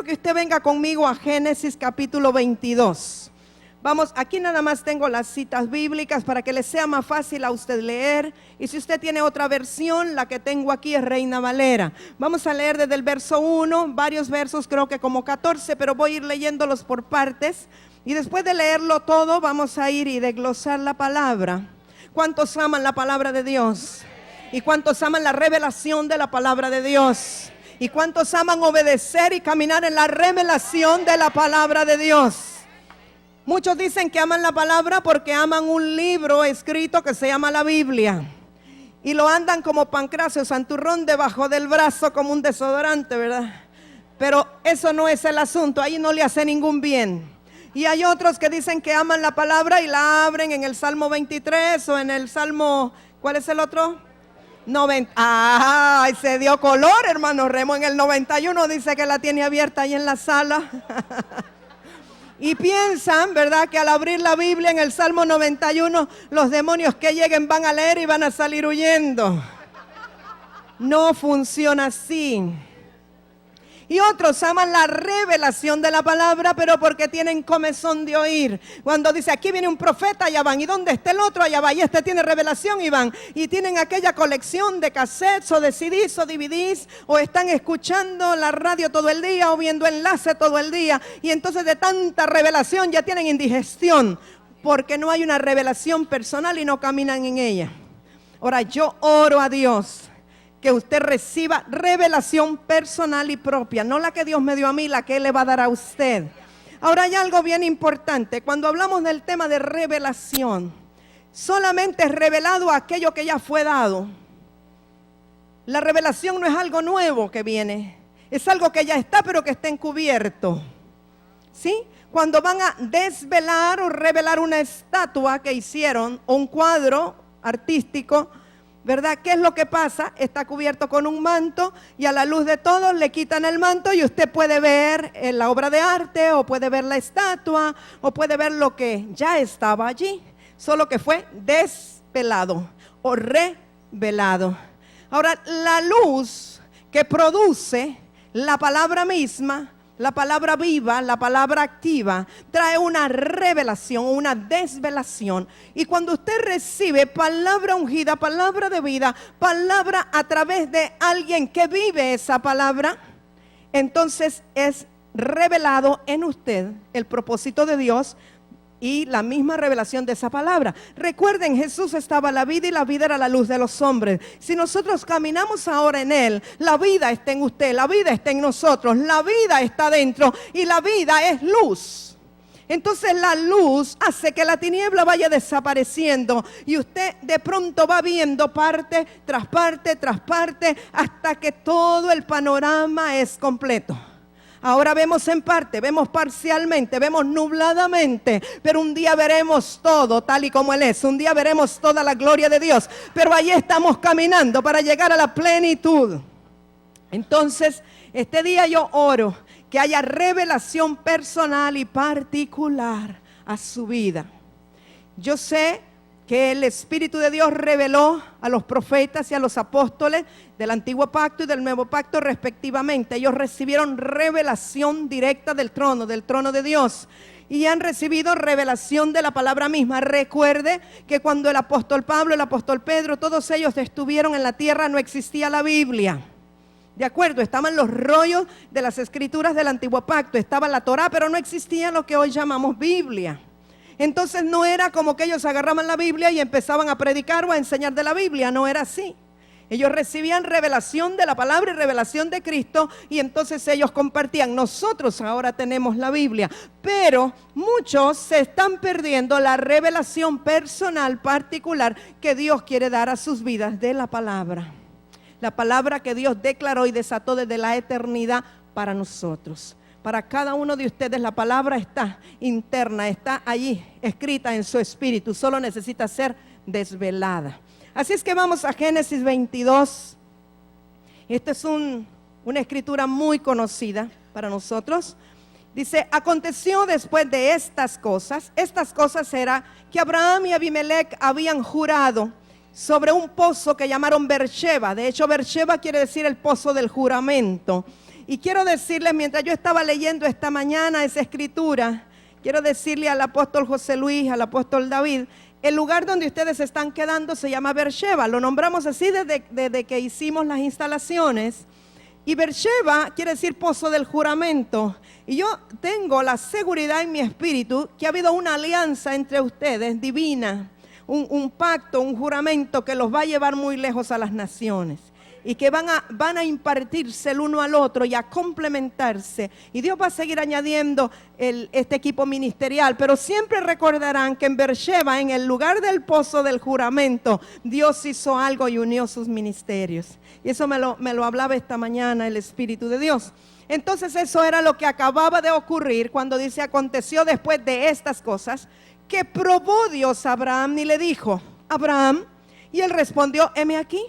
que usted venga conmigo a Génesis capítulo 22. Vamos, aquí nada más tengo las citas bíblicas para que le sea más fácil a usted leer. Y si usted tiene otra versión, la que tengo aquí es Reina Valera. Vamos a leer desde el verso 1, varios versos, creo que como 14, pero voy a ir leyéndolos por partes. Y después de leerlo todo, vamos a ir y desglosar la palabra. ¿Cuántos aman la palabra de Dios? ¿Y cuántos aman la revelación de la palabra de Dios? ¿Y cuántos aman obedecer y caminar en la revelación de la palabra de Dios? Muchos dicen que aman la palabra porque aman un libro escrito que se llama la Biblia. Y lo andan como Pancracio Santurrón debajo del brazo como un desodorante, ¿verdad? Pero eso no es el asunto, ahí no le hace ningún bien. Y hay otros que dicen que aman la palabra y la abren en el Salmo 23 o en el Salmo, ¿cuál es el otro? 90. ¡Ay! Se dio color, hermano Remo. En el 91 dice que la tiene abierta ahí en la sala. Y piensan, ¿verdad?, que al abrir la Biblia en el Salmo 91, los demonios que lleguen van a leer y van a salir huyendo. No funciona así. Y otros aman la revelación de la palabra, pero porque tienen comezón de oír. Cuando dice, aquí viene un profeta, allá van. ¿Y dónde está el otro? Allá va. Y este tiene revelación y van. Y tienen aquella colección de cassettes o de CDs o DVDs. O están escuchando la radio todo el día o viendo enlace todo el día. Y entonces de tanta revelación ya tienen indigestión. Porque no hay una revelación personal y no caminan en ella. Ahora yo oro a Dios que usted reciba revelación personal y propia, no la que Dios me dio a mí, la que Él le va a dar a usted. Ahora hay algo bien importante, cuando hablamos del tema de revelación, solamente es revelado aquello que ya fue dado. La revelación no es algo nuevo que viene, es algo que ya está pero que está encubierto. ¿Sí? Cuando van a desvelar o revelar una estatua que hicieron o un cuadro artístico, ¿verdad? ¿Qué es lo que pasa? Está cubierto con un manto y a la luz de todos le quitan el manto y usted puede ver la obra de arte o puede ver la estatua o puede ver lo que ya estaba allí, solo que fue desvelado o revelado. Ahora, la luz que produce la palabra misma, la palabra viva, la palabra activa, trae una revelación, una desvelación. Y cuando usted recibe palabra ungida, palabra de vida, palabra a través de alguien que vive esa palabra, entonces es revelado en usted el propósito de Dios y la misma revelación de esa palabra. Recuerden, Jesús estaba la vida y la vida era la luz de los hombres. Si nosotros caminamos ahora en Él, la vida está en usted, la vida está en nosotros, la vida está dentro y la vida es luz. Entonces la luz hace que la tiniebla vaya desapareciendo y usted de pronto va viendo parte tras parte tras parte hasta que todo el panorama es completo. Ahora vemos en parte, vemos parcialmente, vemos nubladamente, pero un día veremos todo tal y como Él es. Un día veremos toda la gloria de Dios, pero allí estamos caminando para llegar a la plenitud. Entonces, este día yo oro que haya revelación personal y particular a su vida. Yo sé que el Espíritu de Dios reveló a los profetas y a los apóstoles del Antiguo Pacto y del Nuevo Pacto respectivamente. Ellos recibieron revelación directa del trono de Dios. Y han recibido revelación de la palabra misma. Recuerde que cuando el apóstol Pablo, el apóstol Pedro, todos ellos estuvieron en la tierra, no existía la Biblia. De acuerdo, estaban los rollos de las escrituras del Antiguo Pacto, estaba la Torá, pero no existía lo que hoy llamamos Biblia. Entonces no era como que ellos agarraban la Biblia y empezaban a predicar o a enseñar de la Biblia, no era así. Ellos recibían revelación de la palabra y revelación de Cristo y entonces ellos compartían. Nosotros ahora tenemos la Biblia, pero muchos se están perdiendo la revelación personal particular que Dios quiere dar a sus vidas de la palabra. La palabra que Dios declaró y desató desde la eternidad para nosotros. Para cada uno de ustedes la palabra está interna, está allí, escrita en su espíritu, solo necesita ser desvelada. Así es que vamos a Génesis 22. Esta es una escritura muy conocida para nosotros. Dice, aconteció después de estas cosas era que Abraham y Abimelech habían jurado sobre un pozo que llamaron Beersheba. De hecho, Beersheba quiere decir el pozo del juramento. Y quiero decirles, mientras yo estaba leyendo esta mañana esa escritura, quiero decirle al apóstol José Luis, al apóstol David, el lugar donde ustedes están quedando se llama Beersheba. Lo nombramos así desde que hicimos las instalaciones. Y Beersheba quiere decir pozo del juramento. Y yo tengo la seguridad en mi espíritu que ha habido una alianza entre ustedes divina, un pacto, un juramento que los va a llevar muy lejos a las naciones. Y que van a impartirse el uno al otro y a complementarse. Y Dios va a seguir añadiendo este equipo ministerial. Pero siempre recordarán que en Beersheba, en el lugar del pozo del juramento, Dios hizo algo y unió sus ministerios. Y eso me lo hablaba esta mañana el Espíritu de Dios. Entonces eso era lo que acababa de ocurrir cuando dice: aconteció después de estas cosas que probó Dios a Abraham y le dijo: Abraham, y él respondió: heme aquí.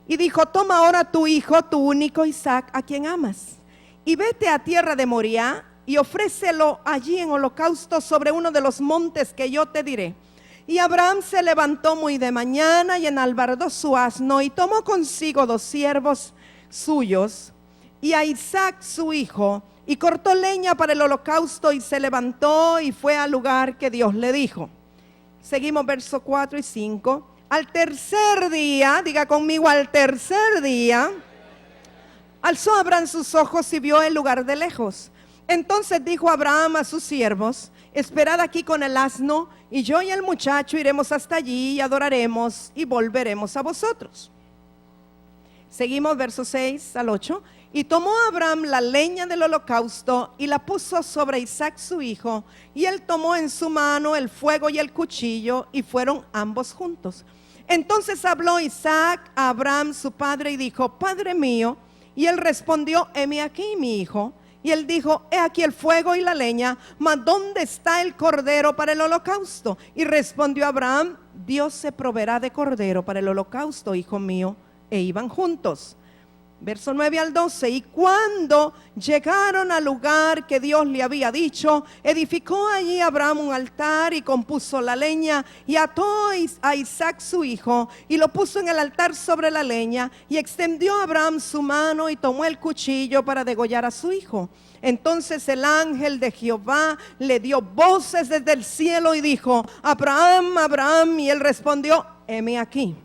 Y dijo: toma ahora tu hijo, tu único Isaac, a quien amas, y vete a tierra de Moriah y ofrécelo allí en holocausto sobre uno de los montes que yo te diré. Y Abraham se levantó muy de mañana y enalbardó su asno y tomó consigo 2 siervos suyos y a Isaac su hijo, y cortó leña para el holocausto y se levantó y fue al lugar que Dios le dijo. Seguimos versos 4 y 5. Al tercer día, diga conmigo, al tercer día, alzó Abraham sus ojos y vio el lugar de lejos. Entonces dijo Abraham a sus siervos: esperad aquí con el asno, y yo y el muchacho iremos hasta allí y adoraremos y volveremos a vosotros. Seguimos versos 6 al 8. Y tomó Abraham la leña del holocausto y la puso sobre Isaac su hijo, y él tomó en su mano el fuego y el cuchillo, y fueron ambos juntos. Entonces habló Isaac a Abraham su padre y dijo: Padre mío. Y él respondió: heme aquí, mi hijo. Y él dijo: he aquí el fuego y la leña, mas ¿dónde está el cordero para el holocausto? Y respondió Abraham: Dios se proveerá de cordero para el holocausto, hijo mío. E iban juntos. Verso 9 al 12. Y cuando llegaron al lugar que Dios le había dicho, edificó allí Abraham un altar y compuso la leña y ató a Isaac su hijo y lo puso en el altar sobre la leña, y extendió Abraham su mano y tomó el cuchillo para degollar a su hijo. Entonces el ángel de Jehová le dio voces desde el cielo y dijo: Abraham, Abraham. Y él respondió: heme aquí.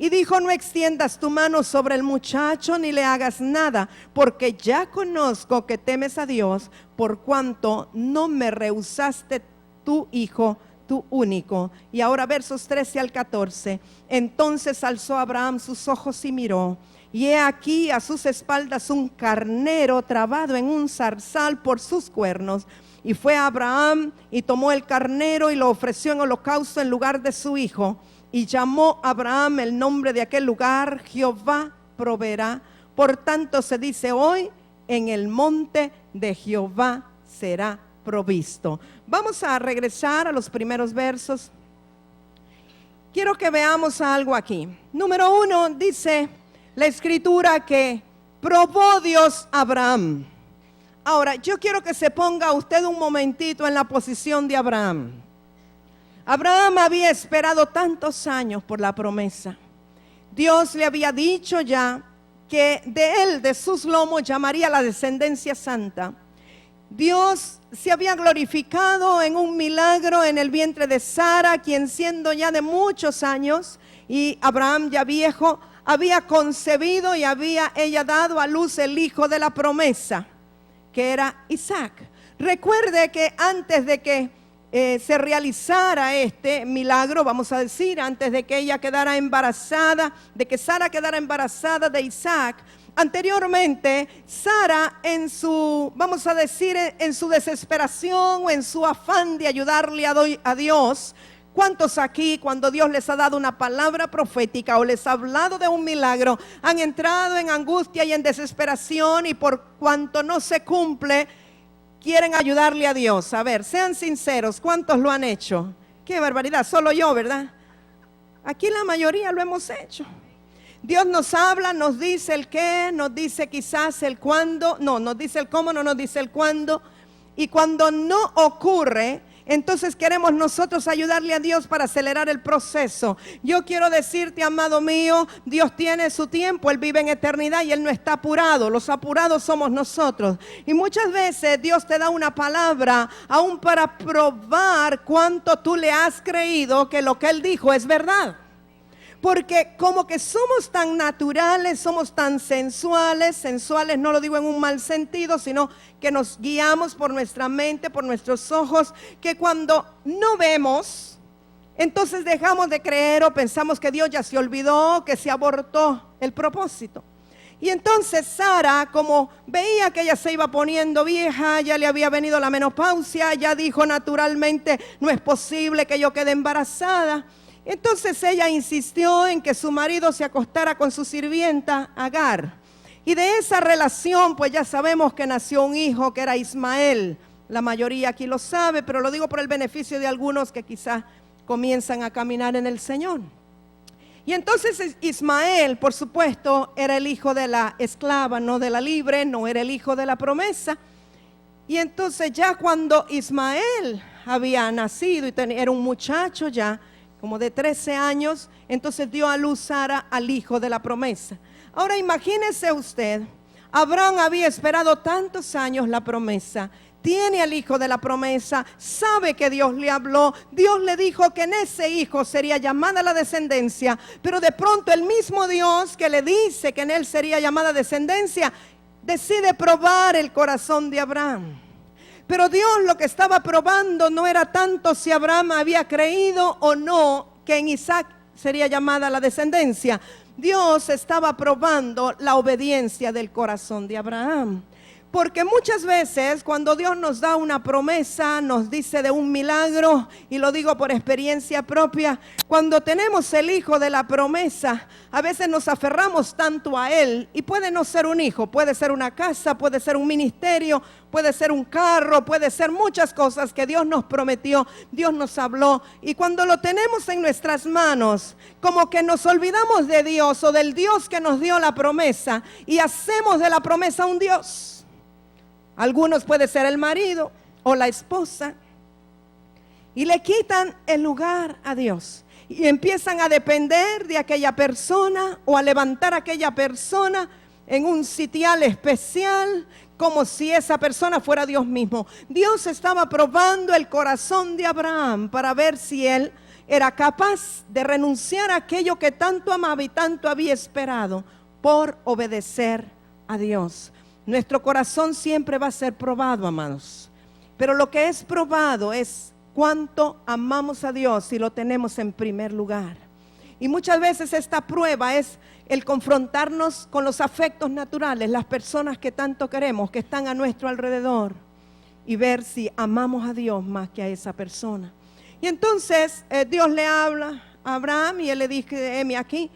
Y dijo: no extiendas tu mano sobre el muchacho ni le hagas nada, porque ya conozco que temes a Dios, por cuanto no me rehusaste tu hijo, tu único. Y ahora versos 13 al 14. Entonces alzó Abraham sus ojos y miró, y he aquí a sus espaldas un carnero trabado en un zarzal por sus cuernos. Y fue Abraham y tomó el carnero y lo ofreció en holocausto en lugar de su hijo. Y llamó Abraham el nombre de aquel lugar: Jehová proveerá. Por tanto se dice hoy: en el monte de Jehová será provisto. Vamos a regresar a los primeros versos. Quiero que veamos algo aquí. Número 1, dice la escritura que probó Dios a Abraham. Ahora, yo quiero que se ponga usted un momentito en la posición de Abraham. Abraham había esperado tantos años por la promesa. Dios le había dicho ya que de él, de sus lomos, llamaría la descendencia santa. Dios se había glorificado en un milagro en el vientre de Sara, quien siendo ya de muchos años, y Abraham ya viejo, había concebido y había ella dado a luz el hijo de la promesa, que era Isaac. Recuerde que antes de que se realizara este milagro, vamos a decir, antes de que ella quedara embarazada, de que Sara quedara embarazada de Isaac, anteriormente Sara en su, vamos a decir, en su desesperación o en su afán de ayudarle a Dios, ¿cuántos aquí, cuando Dios les ha dado una palabra profética o les ha hablado de un milagro, han entrado en angustia y en desesperación, y por cuanto no se cumple, quieren ayudarle a Dios? A ver, sean sinceros, ¿cuántos lo han hecho? Qué barbaridad, solo yo, ¿verdad? Aquí la mayoría lo hemos hecho. Dios nos habla, nos dice el qué, nos dice quizás el cuándo, no, nos dice el cómo, no nos dice el cuándo. Y cuando no ocurre, Entonces queremos nosotros ayudarle a Dios para acelerar el proceso. Yo quiero decirte, amado mío, Dios tiene su tiempo, Él vive en eternidad y Él no está apurado. Los apurados somos nosotros. Y muchas veces Dios te da una palabra aún para probar cuánto tú le has creído que lo que Él dijo es verdad. Porque como que somos tan naturales, somos tan sensuales no lo digo en un mal sentido, sino que nos guiamos por nuestra mente, por nuestros ojos, que cuando no vemos, entonces dejamos de creer o pensamos que Dios ya se olvidó, que se abortó el propósito. Y entonces Sara, como veía que ella se iba poniendo vieja, ya le había venido la menopausia, ya dijo naturalmente, no es posible que yo quede embarazada. Entonces ella insistió en que su marido se acostara con su sirvienta Agar. Y de esa relación pues ya sabemos que nació un hijo que era Ismael. La mayoría aquí lo sabe, pero lo digo por el beneficio de algunos que quizás comienzan a caminar en el Señor. Y entonces Ismael, por supuesto, era el hijo de la esclava, no de la libre, no era el hijo de la promesa. Y entonces ya cuando Ismael había nacido y era un muchacho ya, como de 13 años, entonces dio a luz Sara al hijo de la promesa. Ahora imagínese usted, Abraham había esperado tantos años la promesa, tiene al hijo de la promesa, sabe que Dios le habló, Dios le dijo que en ese hijo sería llamada la descendencia, pero de pronto el mismo Dios que le dice que en él sería llamada descendencia, decide probar el corazón de Abraham. Pero Dios lo que estaba probando no era tanto si Abraham había creído o no que en Isaac sería llamada la descendencia. Dios estaba probando la obediencia del corazón de Abraham. Porque muchas veces cuando Dios nos da una promesa, nos dice de un milagro, y lo digo por experiencia propia, cuando tenemos el hijo de la promesa, a veces nos aferramos tanto a él, y puede no ser un hijo, puede ser una casa, puede ser un ministerio, puede ser un carro, puede ser muchas cosas que Dios nos prometió, Dios nos habló, y cuando lo tenemos en nuestras manos, como que nos olvidamos de Dios o del Dios que nos dio la promesa, y hacemos de la promesa un Dios. Algunos puede ser el marido o la esposa y le quitan el lugar a Dios y empiezan a depender de aquella persona o a levantar a aquella persona en un sitial especial como si esa persona fuera Dios mismo. Dios estaba probando el corazón de Abraham para ver si él era capaz de renunciar a aquello que tanto amaba y tanto había esperado por obedecer a Dios. Nuestro corazón siempre va a ser probado, amados. Pero lo que es probado es cuánto amamos a Dios y lo tenemos en primer lugar. Y muchas veces esta prueba es el confrontarnos con los afectos naturales, las personas que tanto queremos, que están a nuestro alrededor, y ver si amamos a Dios más que a esa persona. Y entonces Dios le habla a Abraham y él le dice, heme aquí.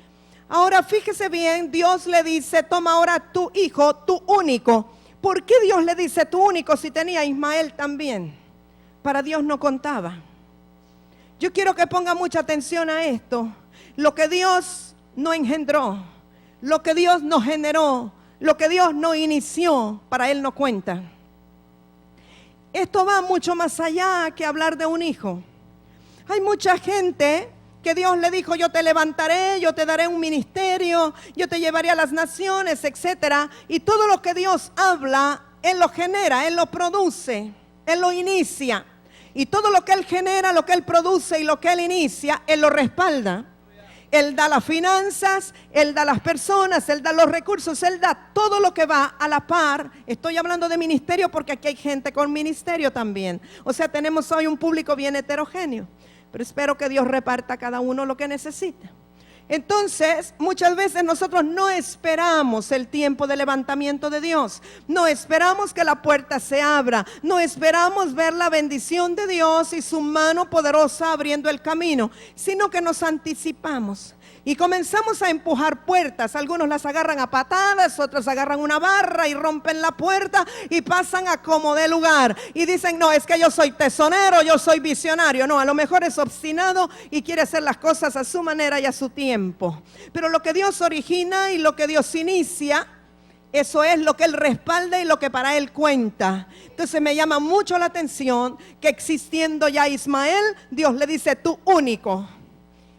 Ahora fíjese bien, Dios le dice, toma ahora tu hijo, tu único. ¿Por qué Dios le dice tu único si tenía a Ismael también? Para Dios no contaba. Yo quiero que ponga mucha atención a esto. Lo que Dios no engendró, lo que Dios no generó, lo que Dios no inició, para Él no cuenta. Esto va mucho más allá que hablar de un hijo. Hay mucha gente que Dios le dijo, yo te levantaré, yo te daré un ministerio, yo te llevaré a las naciones, etcétera. Y todo lo que Dios habla, Él lo genera, Él lo produce, Él lo inicia. Y todo lo que Él genera, lo que Él produce y lo que Él inicia, Él lo respalda. Él da las finanzas, Él da las personas, Él da los recursos, Él da todo lo que va a la par. Estoy hablando de ministerio porque aquí hay gente con ministerio también. O sea, tenemos hoy un público bien heterogéneo. Pero espero que Dios reparta a cada uno lo que necesita. Entonces, muchas veces nosotros no esperamos el tiempo de levantamiento de Dios. No esperamos que la puerta se abra. No esperamos ver la bendición de Dios y su mano poderosa abriendo el camino, sino que nos anticipamos. Y comenzamos a empujar puertas. Algunos las agarran a patadas, otros agarran una barra y rompen la puerta y pasan a como de lugar. Y dicen, no, es que yo soy tesonero, yo soy visionario. No, a lo mejor es obstinado y quiere hacer las cosas a su manera y a su tiempo. Pero lo que Dios origina y lo que Dios inicia, Eso es lo que él respalda y lo que para él cuenta. Entonces me llama mucho la atención que existiendo ya Ismael, Dios le dice tú único.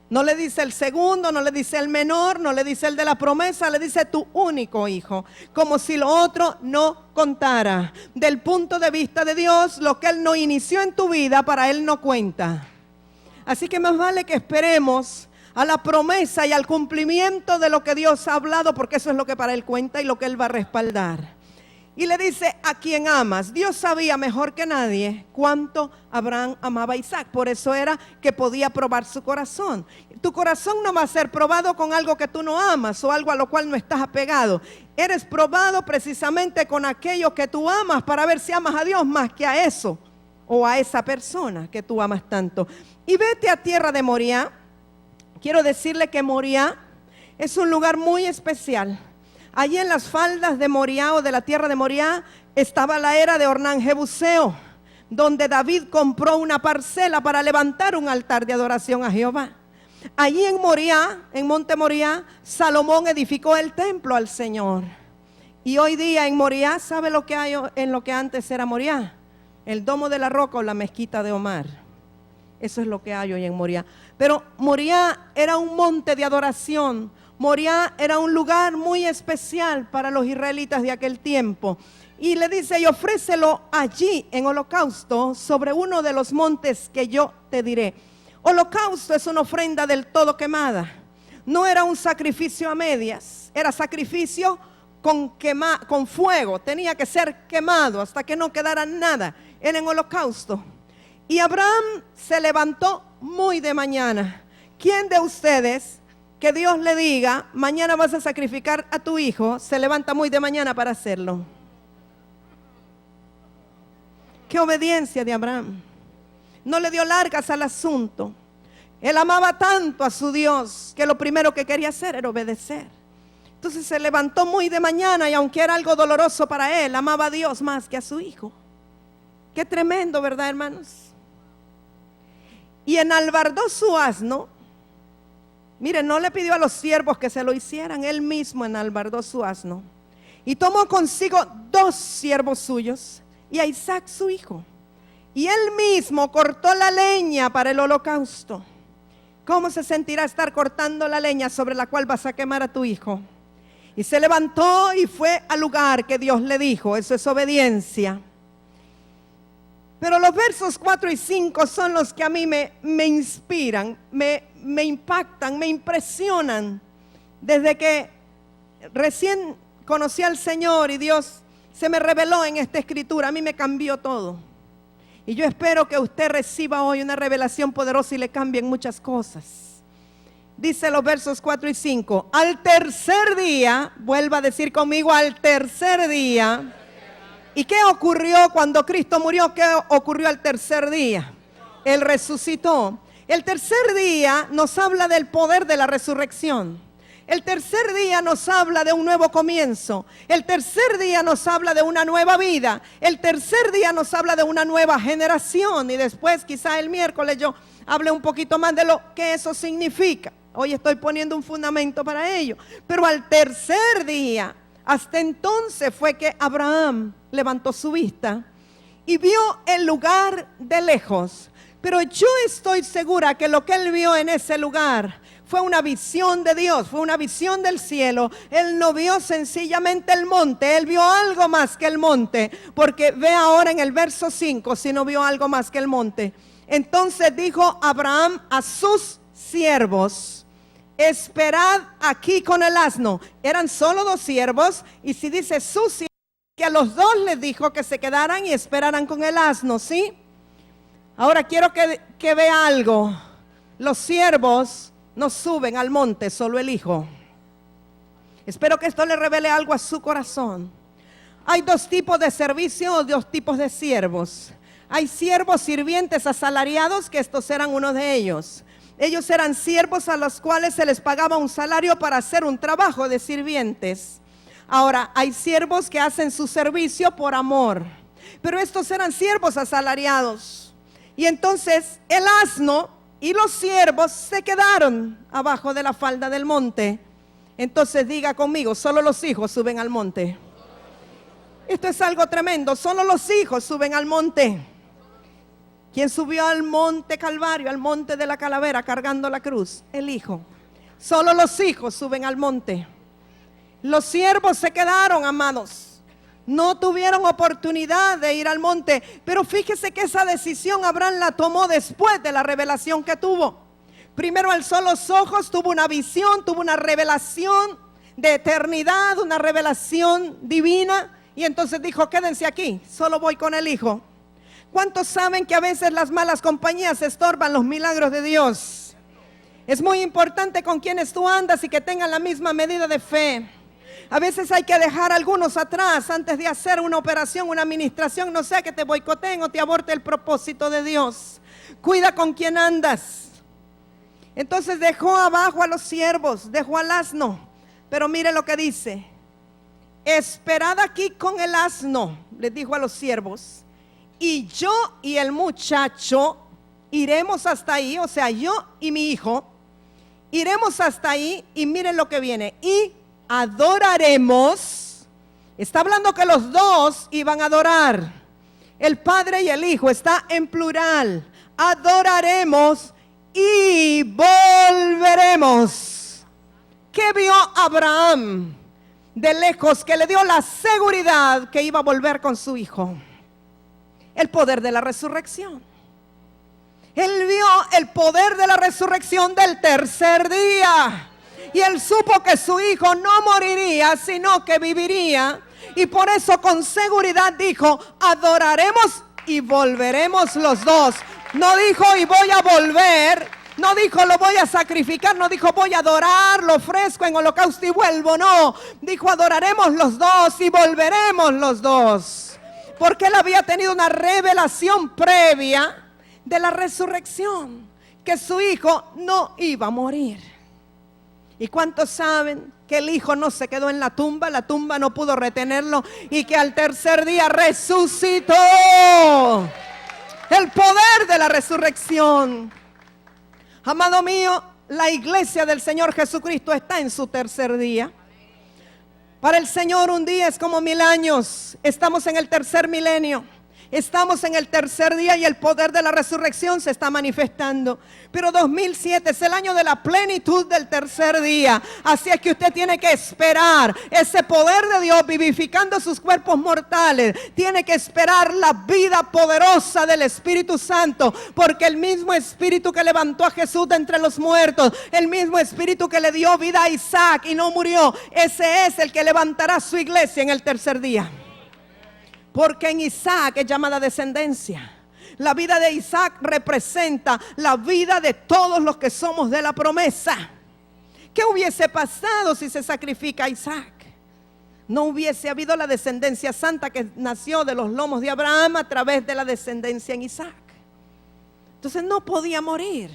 No le dice el segundo, no le dice el menor, no le dice el de la promesa, le dice tu único hijo. Como si lo otro no contara. Del punto de vista de Dios, lo que él no inició en tu vida, para él no cuenta. Así que más vale que esperemos a la promesa y al cumplimiento de lo que Dios ha hablado, porque eso es lo que para él cuenta y lo que él va a respaldar. Y le dice, a quien amas. Dios sabía mejor que nadie cuánto Abraham amaba a Isaac. Por eso era que podía probar su corazón. Tu corazón no va a ser probado con algo que tú no amas o algo a lo cual no estás apegado. Eres probado precisamente con aquello que tú amas, para ver si amas a Dios más que a eso o a esa persona que tú amas tanto. Y vete a tierra de Moriah. Quiero decirle que Moriah es un lugar muy especial. Allí en las faldas de Moriah o de la tierra de Moriah estaba la era de Ornán Jebuseo, donde David compró una parcela para levantar un altar de adoración a Jehová. Allí en Moriah, en Monte Moriah, Salomón edificó el templo al Señor. Y hoy día en Moriah, ¿sabe lo que hay en lo que antes era Moriah? El domo de la roca o la mezquita de Omar. Eso es lo que hay hoy en Moriah. Pero Moriah era un monte de adoración. Moriah era un lugar muy especial para los israelitas de aquel tiempo. Y le dice, y ofrécelo allí en holocausto sobre uno de los montes que yo te diré. Holocausto es una ofrenda del todo quemada. No era un sacrificio a medias, era sacrificio con fuego. Tenía que ser quemado hasta que no quedara nada. Era en holocausto. Y Abraham se levantó muy de mañana. ¿Quién de ustedes que Dios le diga, mañana vas a sacrificar a tu hijo, se levanta muy de mañana para hacerlo? Qué obediencia de Abraham. No le dio largas al asunto. Él amaba tanto a su Dios que lo primero que quería hacer era obedecer. Entonces se levantó muy de mañana, y aunque era algo doloroso para él, amaba a Dios más que a su hijo. Qué tremendo, ¿verdad, hermanos? Y enalbardó su asno. Miren, no le pidió a los siervos que se lo hicieran, él mismo enalbardó su asno. Y tomó consigo 2 siervos suyos y a Isaac su hijo. Y él mismo cortó la leña para el holocausto. ¿Cómo se sentirá estar cortando la leña sobre la cual vas a quemar a tu hijo? Y se levantó y fue al lugar que Dios le dijo. Eso es obediencia. Pero los versos 4 y 5 son los que a mí me inspiran, me impactan, me impresionan. Desde que recién conocí al Señor y Dios se me reveló en esta escritura, a mí me cambió todo. Y yo espero que usted reciba hoy una revelación poderosa y le cambien muchas cosas. Dice los versos 4 y 5, al tercer día, vuelva a decir conmigo, al tercer día. ¿Y qué ocurrió cuando Cristo murió? ¿Qué ocurrió al tercer día? Él resucitó. El tercer día nos habla del poder de la resurrección. El tercer día nos habla de un nuevo comienzo. El tercer día nos habla de una nueva vida. El tercer día nos habla de una nueva generación. Y después, quizá el miércoles, yo hable un poquito más de lo que eso significa. Hoy estoy poniendo un fundamento para ello. Pero al tercer día, hasta entonces fue que Abraham levantó su vista y vio el lugar de lejos. Pero yo estoy segura que lo que él vio en ese lugar fue una visión de Dios, fue una visión del cielo. Él no vio sencillamente el monte, él vio algo más que el monte. Porque ve ahora en el verso 5, si no vio algo más que el monte. Entonces dijo Abraham a sus siervos, esperad aquí con el asno. Eran solo 2 siervos, y si dice sus siervos, que a los 2 les dijo que se quedaran y esperaran con el asno, ¿sí? Ahora quiero que vea algo. Los siervos no suben al monte, solo el hijo. Espero que esto le revele algo a su corazón. Hay 2 tipos de servicio o 2 tipos de siervos. Hay siervos sirvientes asalariados, que estos eran uno de ellos. Ellos eran siervos a los cuales se les pagaba un salario para hacer un trabajo de sirvientes. Ahora, hay siervos que hacen su servicio por amor, pero estos eran siervos asalariados. Y entonces el asno y los siervos se quedaron abajo de la falda del monte. Entonces diga conmigo, solo los hijos suben al monte. Esto es algo tremendo. Solo los hijos suben al monte. ¿Quién subió al monte Calvario, al monte de la calavera cargando la cruz? El hijo. Solo los hijos suben al monte. Los siervos se quedaron, amados. No tuvieron oportunidad de ir al monte. Pero fíjese que esa decisión Abraham la tomó después de la revelación que tuvo. Primero alzó los ojos, tuvo una visión, tuvo una revelación de eternidad, una revelación divina. Y entonces dijo, quédense aquí, solo voy con el hijo. ¿Cuántos saben que a veces las malas compañías estorban los milagros de Dios? Es muy importante con quienes tú andas y que tengan la misma medida de fe. A veces hay que dejar a algunos atrás antes de hacer una operación, una administración, no sea que te boicoteen o te aborte el propósito de Dios. Cuida con quien andas. Entonces dejó abajo a los siervos, dejó al asno. Pero mire lo que dice. Esperad aquí con el asno, les dijo a los siervos, y yo y el muchacho iremos hasta ahí, o sea, yo y mi hijo, iremos hasta ahí y miren lo que viene, y adoraremos. Está hablando que los dos iban a adorar, el padre y el hijo, está en plural, adoraremos y volveremos. ¿Qué vio Abraham de lejos que le dio la seguridad que iba a volver con su hijo? El poder de la resurrección. Él vio el poder de la resurrección del tercer día. Y él supo que su hijo no moriría, sino que viviría. Y por eso con seguridad dijo, adoraremos y volveremos los dos. No dijo y voy a volver. No dijo lo voy a sacrificar, no dijo voy a adorar, lo ofrezco en holocausto y vuelvo, no. Dijo adoraremos los dos y volveremos los dos. Porque él había tenido una revelación previa de la resurrección, que su hijo no iba a morir. ¿Y cuántos saben que el hijo no se quedó en la tumba no pudo retenerlo y que al tercer día resucitó? El poder de la resurrección. Amado mío, la iglesia del Señor Jesucristo está en su tercer día. Para el Señor un día es como 1000 años. Estamos en el tercer milenio. Estamos en el tercer día y el poder de la resurrección se está manifestando. Pero 2007 es el año de la plenitud del tercer día. Así es que usted tiene que esperar ese poder de Dios vivificando sus cuerpos mortales. Tiene que esperar la vida poderosa del Espíritu Santo. Porque el mismo Espíritu que levantó a Jesús de entre los muertos, el mismo Espíritu que le dio vida a Isaac y no murió, ese es el que levantará su iglesia en el tercer día. Porque en Isaac es llamada descendencia. La vida de Isaac representa la vida de todos los que somos de la promesa. ¿Qué hubiese pasado si se sacrifica a Isaac? No hubiese habido la descendencia santa que nació de los lomos de Abraham a través de la descendencia en Isaac. Entonces no podía morir.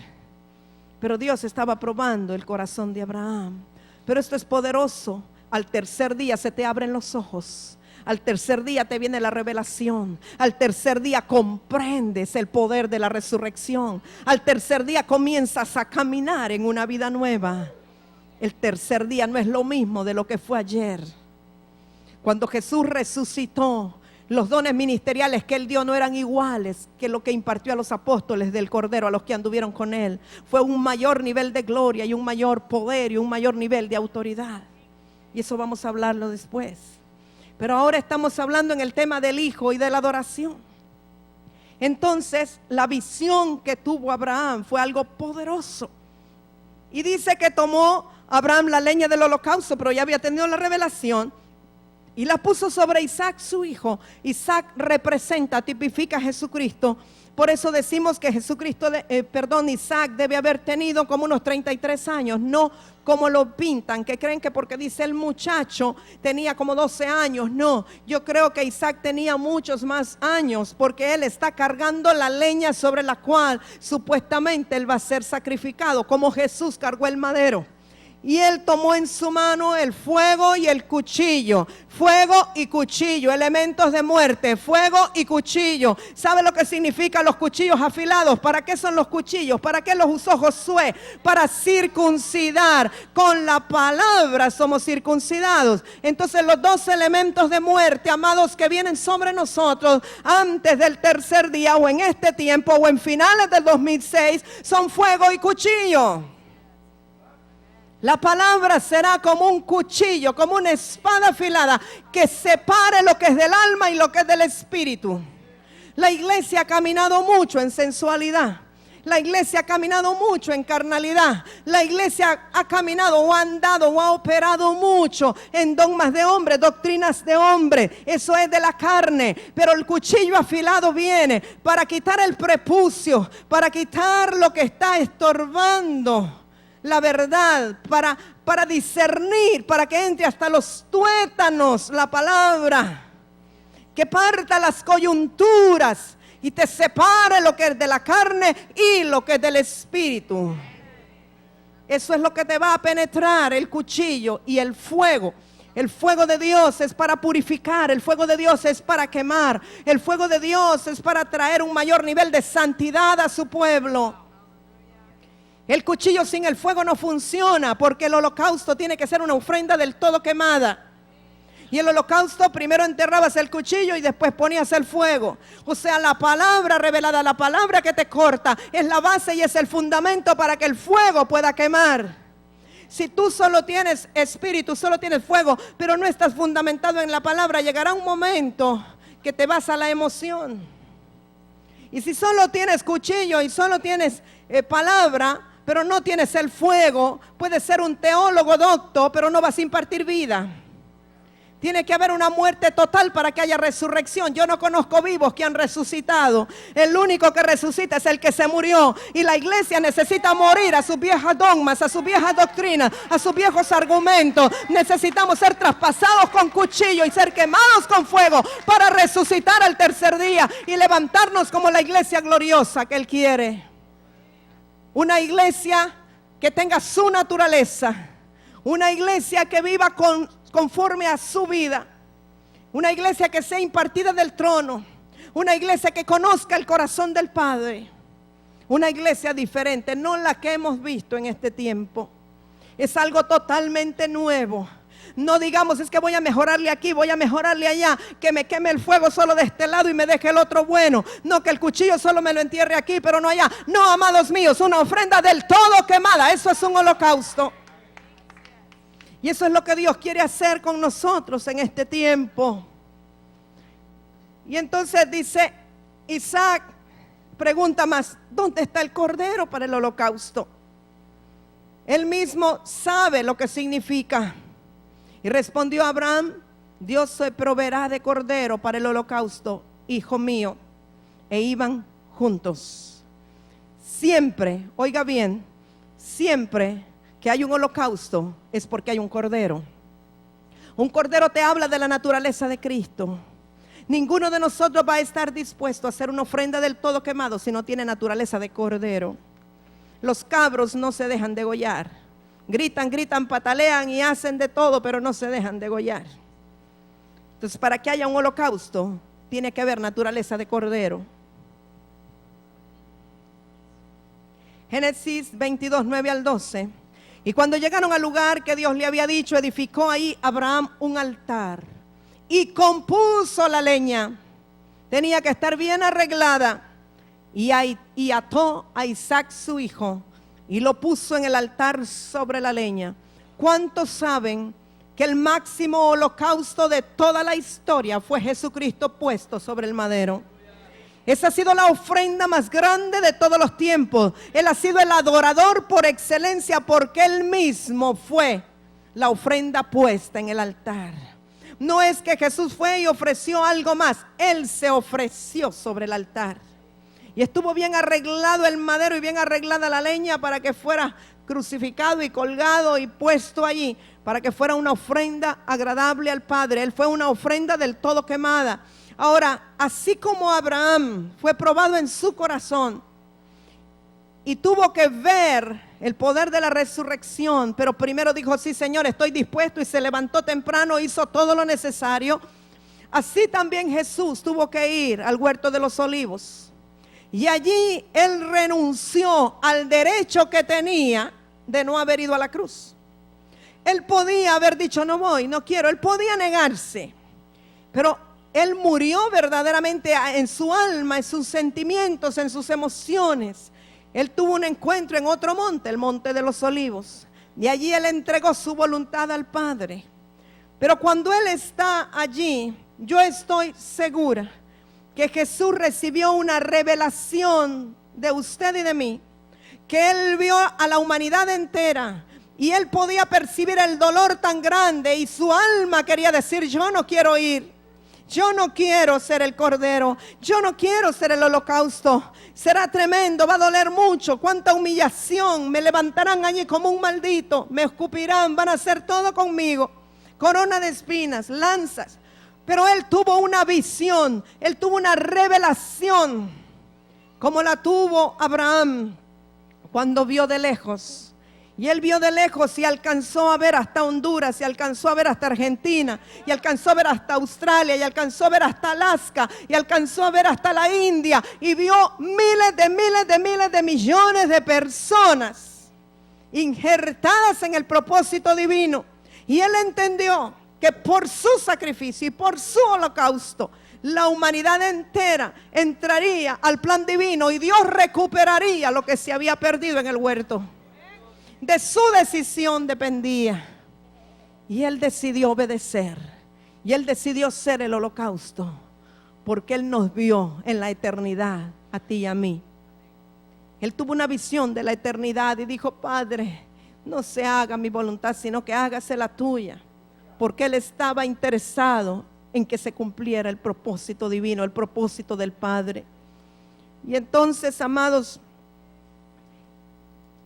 Pero Dios estaba probando el corazón de Abraham. Pero esto es poderoso. Al tercer día se te abren los ojos. Al tercer día te viene la revelación. Al tercer día comprendes el poder de la resurrección. Al tercer día comienzas a caminar en una vida nueva. El tercer día no es lo mismo de lo que fue ayer. Cuando Jesús resucitó, los dones ministeriales que Él dio no eran iguales que lo que impartió a los apóstoles del Cordero, a los que anduvieron con Él. Fue un mayor nivel de gloria y un mayor poder y un mayor nivel de autoridad. Y eso vamos a hablarlo después. Pero ahora estamos hablando en el tema del Hijo y de la adoración. Entonces, la visión que tuvo Abraham fue algo poderoso. Y dice que tomó Abraham la leña del holocausto, pero ya había tenido la revelación, y la puso sobre Isaac, su hijo. Isaac representa, tipifica a Jesucristo. Por eso decimos que Isaac debe haber tenido como unos 33 años, no como lo pintan, que creen que porque dice el muchacho tenía como 12 años. No, yo creo que Isaac tenía muchos más años, porque él está cargando la leña sobre la cual supuestamente él va a ser sacrificado, como Jesús cargó el madero. Y él tomó en su mano el fuego y el cuchillo. Fuego y cuchillo, elementos de muerte, fuego y cuchillo. ¿Sabe lo que significan los cuchillos afilados? ¿Para qué son los cuchillos? ¿Para qué los usó Josué? Para circuncidar. Con la palabra somos circuncidados. Entonces los dos elementos de muerte, amados, que vienen sobre nosotros antes del tercer día o en este tiempo o en finales del 2006 son fuego y cuchillo. La palabra será como un cuchillo, como una espada afilada que separe lo que es del alma y lo que es del espíritu. La iglesia ha caminado mucho en sensualidad. La iglesia ha caminado mucho en carnalidad. La iglesia ha caminado o ha andado o ha operado mucho en dogmas de hombre, doctrinas de hombre. Eso es de la carne. Pero el cuchillo afilado viene para quitar el prepucio, para quitar lo que está estorbando la verdad, para discernir, para que entre hasta los tuétanos la palabra, que parta las coyunturas y te separe lo que es de la carne y lo que es del espíritu. Eso es lo que te va a penetrar, el cuchillo y el fuego. El fuego de Dios es para purificar, el fuego de Dios es para quemar, el fuego de Dios es para traer un mayor nivel de santidad a su pueblo. El cuchillo sin el fuego no funciona, porque el holocausto tiene que ser una ofrenda del todo quemada. Y el holocausto primero enterrabas el cuchillo y después ponías el fuego. O sea, la palabra revelada, la palabra que te corta, es la base y es el fundamento para que el fuego pueda quemar. Si tú solo tienes espíritu, solo tienes fuego, pero no estás fundamentado en la palabra, llegará un momento que te vas a la emoción. Y si solo tienes cuchillo y solo tienes palabra, pero no tienes el fuego, puedes ser un teólogo docto, pero no vas a impartir vida. Tiene que haber una muerte total para que haya resurrección. Yo no conozco vivos que han resucitado. El único que resucita es el que se murió. Y la iglesia necesita morir a sus viejas dogmas, a sus viejas doctrinas, a sus viejos argumentos. Necesitamos ser traspasados con cuchillo y ser quemados con fuego para resucitar al tercer día y levantarnos como la iglesia gloriosa que Él quiere. Una iglesia que tenga su naturaleza. Una iglesia que viva conforme a su vida. Una iglesia que sea impartida del trono. Una iglesia que conozca el corazón del Padre. Una iglesia diferente, no la que hemos visto en este tiempo. Es algo totalmente nuevo. No digamos, es que voy a mejorarle aquí, voy a mejorarle allá, que me queme el fuego solo de este lado y me deje el otro bueno. No, que el cuchillo solo me lo entierre aquí, pero no allá. No, amados míos, una ofrenda del todo quemada. Eso es un holocausto. Y eso es lo que Dios quiere hacer con nosotros en este tiempo. Y entonces dice Isaac, pregunta más, ¿dónde está el cordero para el holocausto? Él mismo sabe lo que significa. Y respondió Abraham, Dios se proveerá de cordero para el holocausto, hijo mío. E iban juntos. Siempre, oiga bien, siempre que hay un holocausto es porque hay un cordero. Un cordero te habla de la naturaleza de Cristo. Ninguno de nosotros va a estar dispuesto a hacer una ofrenda del todo quemado si no tiene naturaleza de cordero. Los cabros no se dejan degollar. Gritan, patalean y hacen de todo, pero no se dejan degollar. Entonces, para que haya un holocausto, tiene que haber naturaleza de cordero. Génesis 22, 9 al 12. Y cuando llegaron al lugar que Dios le había dicho, edificó ahí Abraham un altar y compuso la leña. Tenía que estar bien arreglada. Y ató a Isaac su hijo y lo puso en el altar sobre la leña. ¿Cuántos saben que el máximo holocausto de toda la historia fue Jesucristo puesto sobre el madero? Esa ha sido la ofrenda más grande de todos los tiempos. Él ha sido el adorador por excelencia porque Él mismo fue la ofrenda puesta en el altar. No es que Jesús fue y ofreció algo más. Él se ofreció sobre el altar. Y estuvo bien arreglado el madero y bien arreglada la leña para que fuera crucificado y colgado y puesto allí, para que fuera una ofrenda agradable al Padre. Él fue una ofrenda del todo quemada. Ahora, así como Abraham fue probado en su corazón y tuvo que ver el poder de la resurrección, pero primero dijo, sí Señor, estoy dispuesto, y se levantó temprano, hizo todo lo necesario. Así también Jesús tuvo que ir al huerto de los olivos, y allí Él renunció al derecho que tenía de no haber ido a la cruz. Él podía haber dicho, no voy, no quiero. Él podía negarse, pero Él murió verdaderamente en su alma, en sus sentimientos, en sus emociones. Él tuvo un encuentro en otro monte, el monte de los olivos, y allí Él entregó su voluntad al Padre. Pero cuando Él está allí, yo estoy segura que Jesús recibió una revelación de usted y de mí, que Él vio a la humanidad entera, y Él podía percibir el dolor tan grande, y su alma quería decir, yo no quiero ir. Yo no quiero ser el cordero, yo no quiero ser el holocausto. Será tremendo, va a doler mucho, cuánta humillación. Me levantarán allí como un maldito, me escupirán, van a hacer todo conmigo. Corona de espinas, lanzas. Pero Él tuvo una visión, Él tuvo una revelación, como la tuvo Abraham cuando vio de lejos. Y Él vio de lejos y alcanzó a ver hasta Honduras, y alcanzó a ver hasta Argentina, y alcanzó a ver hasta Australia, y alcanzó a ver hasta Alaska, y alcanzó a ver hasta la India, y vio miles de millones de personas injertadas en el propósito divino. Y Él entendió que por su sacrificio y por su holocausto, la humanidad entera entraría al plan divino, y Dios recuperaría lo que se había perdido en el huerto. De su decisión dependía, y Él decidió obedecer, y Él decidió ser el holocausto, porque Él nos vio en la eternidad, a ti y a mí. Él tuvo una visión de la eternidad y dijo, Padre, no se haga mi voluntad, sino que hágase la tuya, porque Él estaba interesado en que se cumpliera el propósito divino, el propósito del Padre. Y entonces, amados,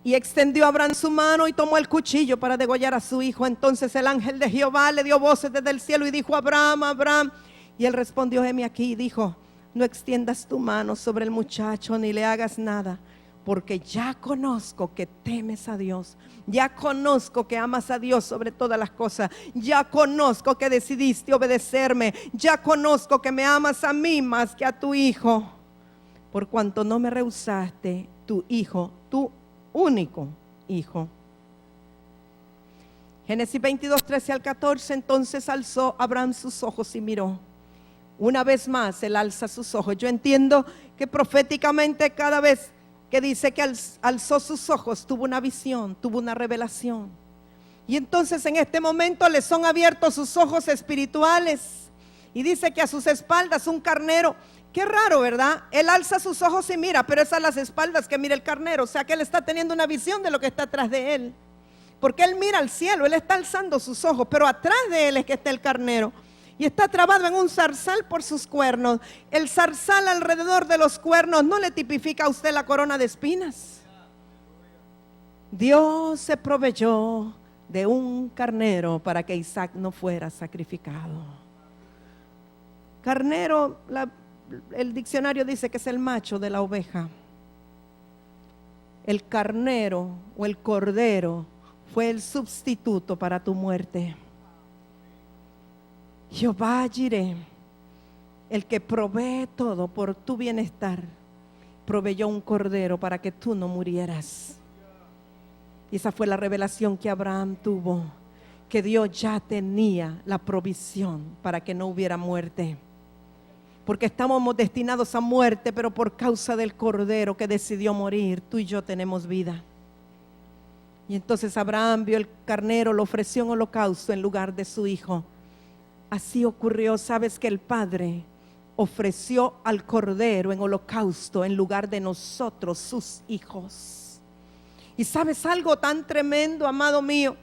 y extendió Abraham su mano y tomó el cuchillo para degollar a su hijo. Entonces el ángel de Jehová le dio voces desde el cielo y dijo, Abraham, Abraham. Y él respondió, heme aquí, y dijo, no extiendas tu mano sobre el muchacho ni le hagas nada, porque ya conozco que temes a Dios, ya conozco que amas a Dios sobre todas las cosas, ya conozco que decidiste obedecerme, ya conozco que me amas a mí más que a tu hijo, por cuanto no me rehusaste tu hijo, tu único hijo. Génesis 22, 13 al 14. Entonces alzó Abraham sus ojos y miró. Una vez más él alza sus ojos. Yo entiendo que proféticamente cada vez que dice que alzó sus ojos, tuvo una visión, tuvo una revelación. Y entonces en este momento le son abiertos sus ojos espirituales, y dice que a sus espaldas un carnero. Qué raro, ¿verdad? Él alza sus ojos y mira, pero es a las espaldas que mira el carnero. O sea que él está teniendo una visión de lo que está atrás de él, porque él mira al cielo, él está alzando sus ojos, pero atrás de él es que está el carnero, y está trabado en un zarzal por sus cuernos. El zarzal alrededor de los cuernos no le tipifica a usted la corona de espinas. Dios se proveyó de un carnero para que Isaac no fuera sacrificado. Carnero, el diccionario dice que es el macho de la oveja. El carnero o el cordero fue el sustituto para tu muerte. Jehová Jireh, el que provee todo por tu bienestar, proveyó un cordero para que tú no murieras. Y esa fue la revelación que Abraham tuvo, que Dios ya tenía la provisión para que no hubiera muerte. Porque estábamos destinados a muerte, pero por causa del cordero que decidió morir, tú y yo tenemos vida. Y entonces Abraham vio el carnero, lo ofreció en holocausto en lugar de su hijo. Así ocurrió. Sabes que el Padre ofreció al cordero en holocausto en lugar de nosotros, sus hijos. Y sabes algo tan tremendo, amado mío,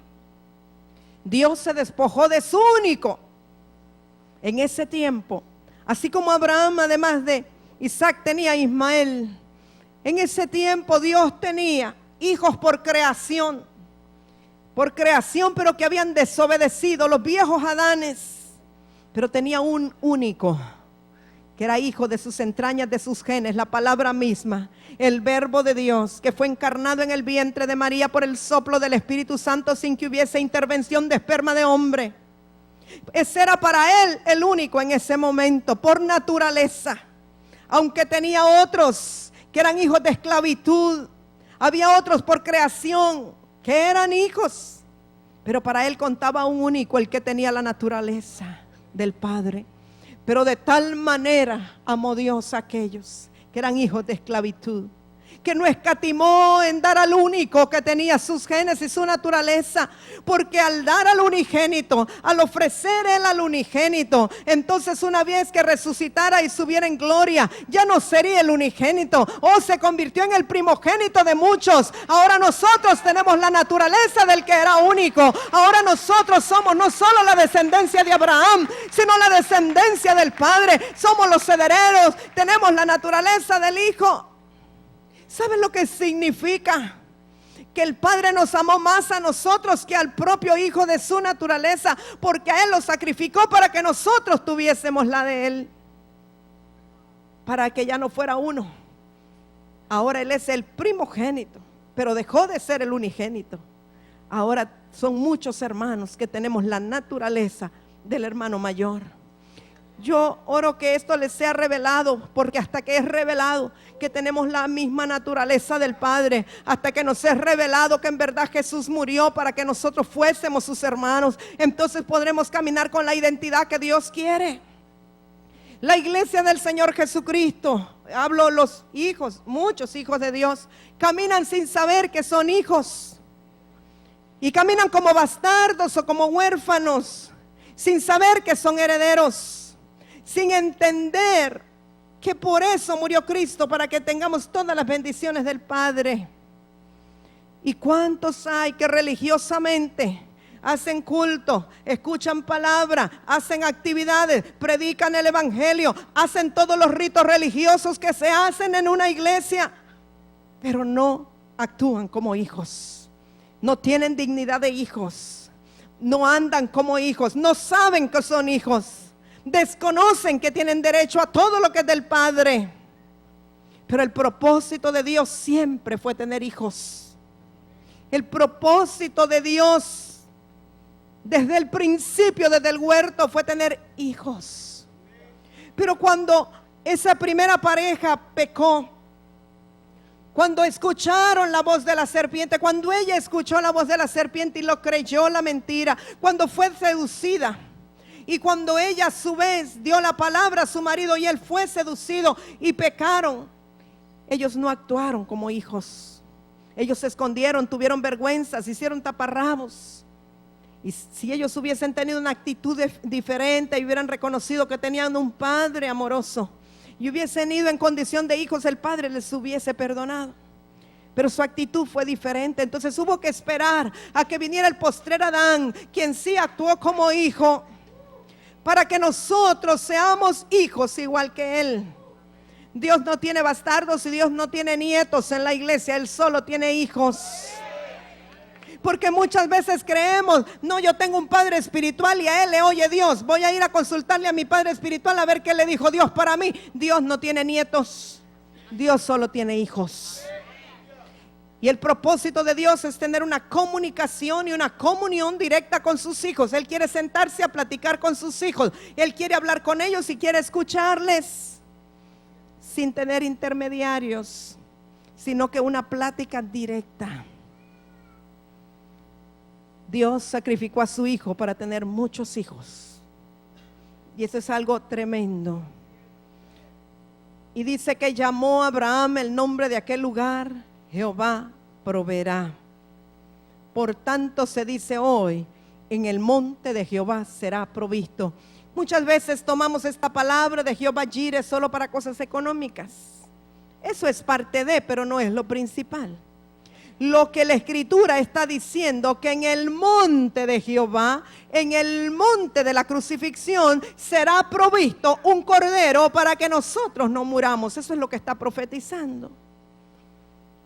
Dios se despojó de su único en ese tiempo. Así como Abraham, además de Isaac, tenía a Ismael, en ese tiempo Dios tenía hijos por creación, pero que habían desobedecido, los viejos Adanes. Pero tenía un único que era hijo de sus entrañas, de sus genes, la palabra misma, el verbo de Dios, que fue encarnado en el vientre de María por el soplo del Espíritu Santo sin que hubiese intervención de esperma de hombre. Ese era para él el único en ese momento, por naturaleza. Aunque tenía otros que eran hijos de esclavitud, había otros por creación que eran hijos, pero para él contaba un único, el que tenía la naturaleza del Padre. Pero de tal manera amó Dios a aquellos que eran hijos de esclavitud, que no escatimó en dar al único que tenía sus genes y su naturaleza, porque al dar al unigénito, al ofrecer él al unigénito, entonces una vez que resucitara y subiera en gloria, ya no sería el unigénito, se convirtió en el primogénito de muchos. Ahora nosotros tenemos la naturaleza del que era único. Ahora nosotros somos no solo la descendencia de Abraham, sino la descendencia del Padre. Somos los herederos, tenemos la naturaleza del Hijo. ¿Saben lo que significa? Que el Padre nos amó más a nosotros que al propio Hijo de su naturaleza, porque a Él lo sacrificó para que nosotros tuviésemos la de Él, para que ya no fuera uno. Ahora Él es el primogénito, pero dejó de ser el unigénito. Ahora son muchos hermanos que tenemos la naturaleza del hermano mayor. Yo oro que esto les sea revelado, porque hasta que es revelado que tenemos la misma naturaleza del Padre, hasta que nos es revelado que en verdad Jesús murió para que nosotros fuésemos sus hermanos, entonces podremos caminar con la identidad que Dios quiere. La iglesia del Señor Jesucristo, hablo los hijos, muchos hijos de Dios, caminan sin saber que son hijos, y caminan como bastardos o como huérfanos, sin saber que son herederos, sin entender que por eso murió Cristo, para que tengamos todas las bendiciones del Padre. ¿Y cuántos hay que religiosamente hacen culto, escuchan palabra, hacen actividades, predican el evangelio, hacen todos los ritos religiosos que se hacen en una iglesia, pero no actúan como hijos, no tienen dignidad de hijos, no andan como hijos, no saben que son hijos, desconocen que tienen derecho a todo lo que es del Padre? Pero el propósito de Dios siempre fue tener hijos. El propósito de Dios desde el principio, desde el huerto, fue tener hijos. Pero cuando esa primera pareja pecó, cuando escucharon la voz de la serpiente, cuando ella escuchó la voz de la serpiente y lo creyó la mentira, cuando fue seducida, y cuando ella a su vez dio la palabra a su marido y él fue seducido y pecaron, ellos no actuaron como hijos. Ellos se escondieron, tuvieron vergüenza, se hicieron taparrabos. Y si ellos hubiesen tenido una actitud diferente y hubieran reconocido que tenían un padre amoroso y hubiesen ido en condición de hijos, el Padre les hubiese perdonado. Pero su actitud fue diferente. Entonces hubo que esperar a que viniera el postrer Adán, quien sí actuó como hijo, para que nosotros seamos hijos igual que Él. Dios no tiene bastardos y Dios no tiene nietos en la iglesia, Él solo tiene hijos. Porque muchas veces creemos, no, yo tengo un padre espiritual y a él le oye Dios, voy a ir a consultarle a mi padre espiritual a ver qué le dijo Dios para mí. Dios no tiene nietos, Dios solo tiene hijos. Y el propósito de Dios es tener una comunicación y una comunión directa con sus hijos. Él quiere sentarse a platicar con sus hijos, Él quiere hablar con ellos y quiere escucharles sin tener intermediarios, sino que una plática directa. Dios sacrificó a su hijo para tener muchos hijos, y eso es algo tremendo. Y dice que llamó a Abraham el nombre de aquel lugar: Jehová proveerá. Por tanto se dice hoy: en el monte de Jehová será provisto. Muchas veces tomamos esta palabra de Jehová Jireh solo para cosas económicas. Eso es parte de, pero no es lo principal. Lo que la Escritura está diciendo, que en el monte de Jehová, en el monte de la crucifixión, será provisto un cordero para que nosotros no muramos. Eso es lo que está profetizando.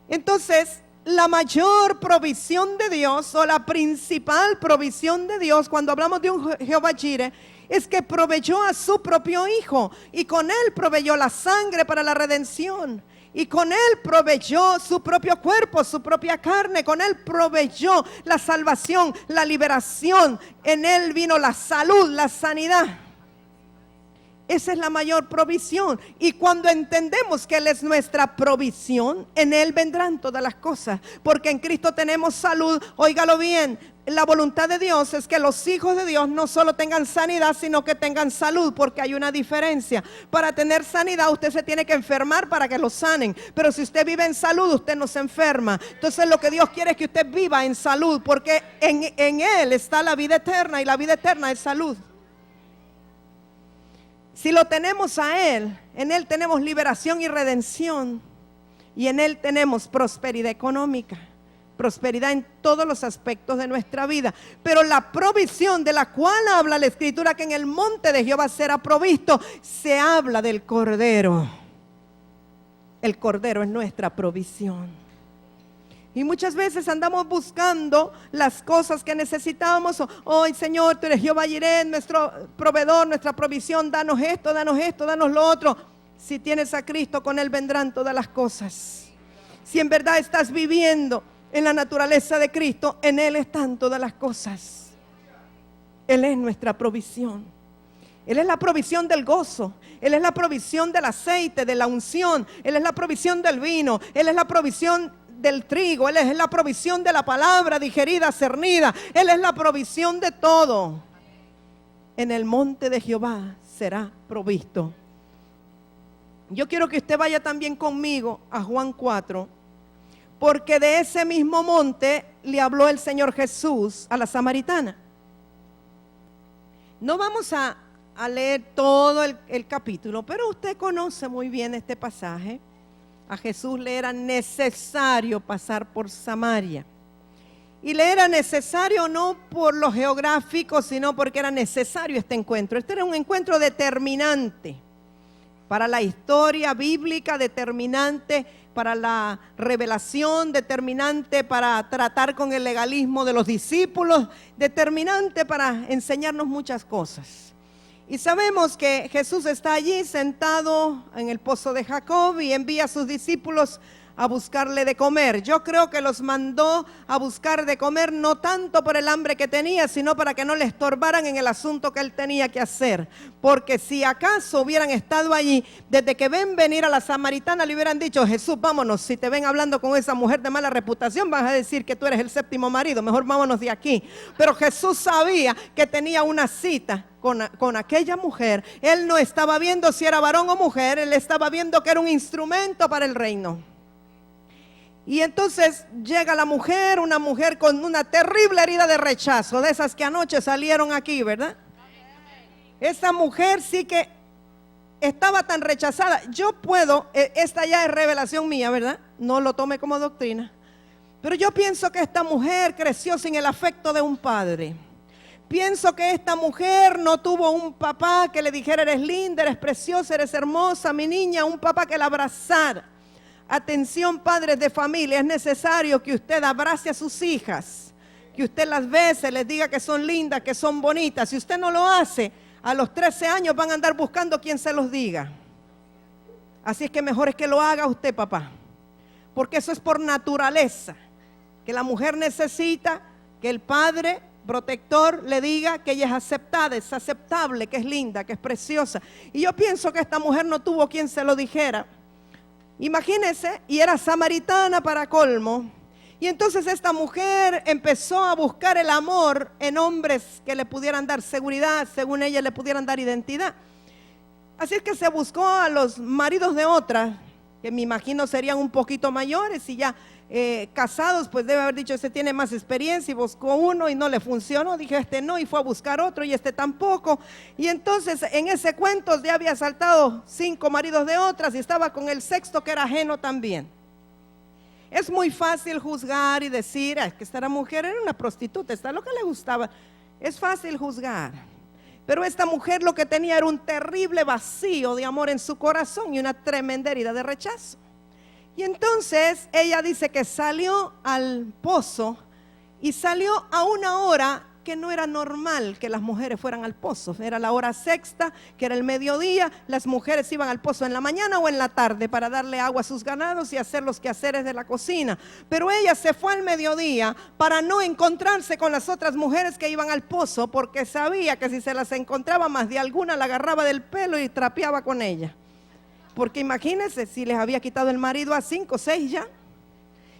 Entonces, la mayor provisión de Dios, o la principal provisión de Dios, cuando hablamos de un Jehová Jireh, es que proveyó a su propio Hijo y con Él proveyó la sangre para la redención. Y con Él proveyó su propio cuerpo, su propia carne. Con Él proveyó la salvación, la liberación. En Él vino la salud, la sanidad. Esa es la mayor provisión. Y cuando entendemos que Él es nuestra provisión, en Él vendrán todas las cosas. Porque en Cristo tenemos salud. Óigalo bien. La voluntad de Dios es que los hijos de Dios no solo tengan sanidad, sino que tengan salud, porque hay una diferencia. Para tener sanidad usted se tiene que enfermar para que lo sanen, pero si usted vive en salud, usted no se enferma. Entonces lo que Dios quiere es que usted viva en salud, porque en Él está la vida eterna, y la vida eterna es salud. Si lo tenemos a Él, en Él tenemos liberación y redención, y en Él tenemos prosperidad económica. Prosperidad en todos los aspectos de nuestra vida. Pero la provisión de la cual habla la Escritura, que en el monte de Jehová será provisto, se habla del Cordero. El Cordero es nuestra provisión. Y muchas veces andamos buscando las cosas que necesitamos. Hoy, Señor, tú eres Jehová Jireh, nuestro proveedor, nuestra provisión. Danos esto, danos lo otro. Si tienes a Cristo, con Él vendrán todas las cosas. Si en verdad estás viviendo en la naturaleza de Cristo, en Él están todas las cosas. Él es nuestra provisión. Él es la provisión del gozo. Él es la provisión del aceite, de la unción. Él es la provisión del vino. Él es la provisión del trigo. Él es la provisión de la palabra digerida, cernida. Él es la provisión de todo. En el monte de Jehová será provisto. Yo quiero que usted vaya también conmigo a Juan 4. Porque de ese mismo monte le habló el Señor Jesús a la samaritana. No vamos a leer todo el capítulo, pero usted conoce muy bien este pasaje. A Jesús le era necesario pasar por Samaria. Y le era necesario no por lo geográfico, sino porque era necesario este encuentro. Este era un encuentro determinante para la historia bíblica, determinante para la revelación, determinante para tratar con el legalismo de los discípulos, determinante para enseñarnos muchas cosas. Y sabemos que Jesús está allí sentado en el pozo de Jacob y envía a sus discípulos a buscarle de comer. Yo creo que los mandó a buscar de comer no tanto por el hambre que tenía, sino para que no le estorbaran en el asunto que él tenía que hacer. Porque si acaso hubieran estado allí, desde que ven venir a la samaritana le hubieran dicho: Jesús, vámonos, si te ven hablando con esa mujer de mala reputación vas a decir que tú eres el séptimo marido, mejor vámonos de aquí. Pero Jesús sabía que tenía una cita con aquella mujer. Él no estaba viendo si era varón o mujer, él estaba viendo que era un instrumento para el reino. Y entonces llega la mujer, una mujer con una terrible herida de rechazo, de esas que anoche salieron aquí, ¿verdad? Esa mujer sí que estaba tan rechazada. Yo puedo, esta ya es revelación mía, ¿verdad? No lo tome como doctrina. Pero yo pienso que esta mujer creció sin el afecto de un padre. Pienso que esta mujer no tuvo un papá que le dijera: eres linda, eres preciosa, eres hermosa, mi niña, un papá que la abrazara. Atención, padres de familia, es necesario que usted abrace a sus hijas, que usted las bese, les diga que son lindas, que son bonitas. Si usted no lo hace, a los 13 años van a andar buscando quien se los diga. Así es que mejor es que lo haga usted, papá, porque eso es por naturaleza, que la mujer necesita que el padre protector le diga que ella es aceptada, es aceptable, que es linda, que es preciosa. Y yo pienso que esta mujer no tuvo quien se lo dijera. Imagínense, y era samaritana para colmo. Y entonces esta mujer empezó a buscar el amor en hombres que le pudieran dar seguridad, según ella le pudieran dar identidad. Así es que se buscó a los maridos de otras, que me imagino serían un poquito mayores y ya casados, pues debe haber dicho: este tiene más experiencia, y buscó uno y no le funcionó, dije este no, y fue a buscar otro y este tampoco. Y entonces en ese cuento ya había saltado 5 maridos de otras y estaba con el sexto que era ajeno también. Es muy fácil juzgar y decir: es que esta mujer era una prostituta, esta es lo que le gustaba. Es fácil juzgar, pero esta mujer lo que tenía era un terrible vacío de amor en su corazón y una tremenda herida de rechazo. Y entonces ella dice que salió al pozo y salió a una hora que no era normal que las mujeres fueran al pozo. Era la hora sexta, que era el mediodía. Las mujeres iban al pozo en la mañana o en la tarde para darle agua a sus ganados y hacer los quehaceres de la cocina. Pero ella se fue al mediodía para no encontrarse con las otras mujeres que iban al pozo, porque sabía que si se las encontraba, más de alguna la agarraba del pelo y trapeaba con ella. Porque imagínense si les había quitado el marido a 5 o 6 ya.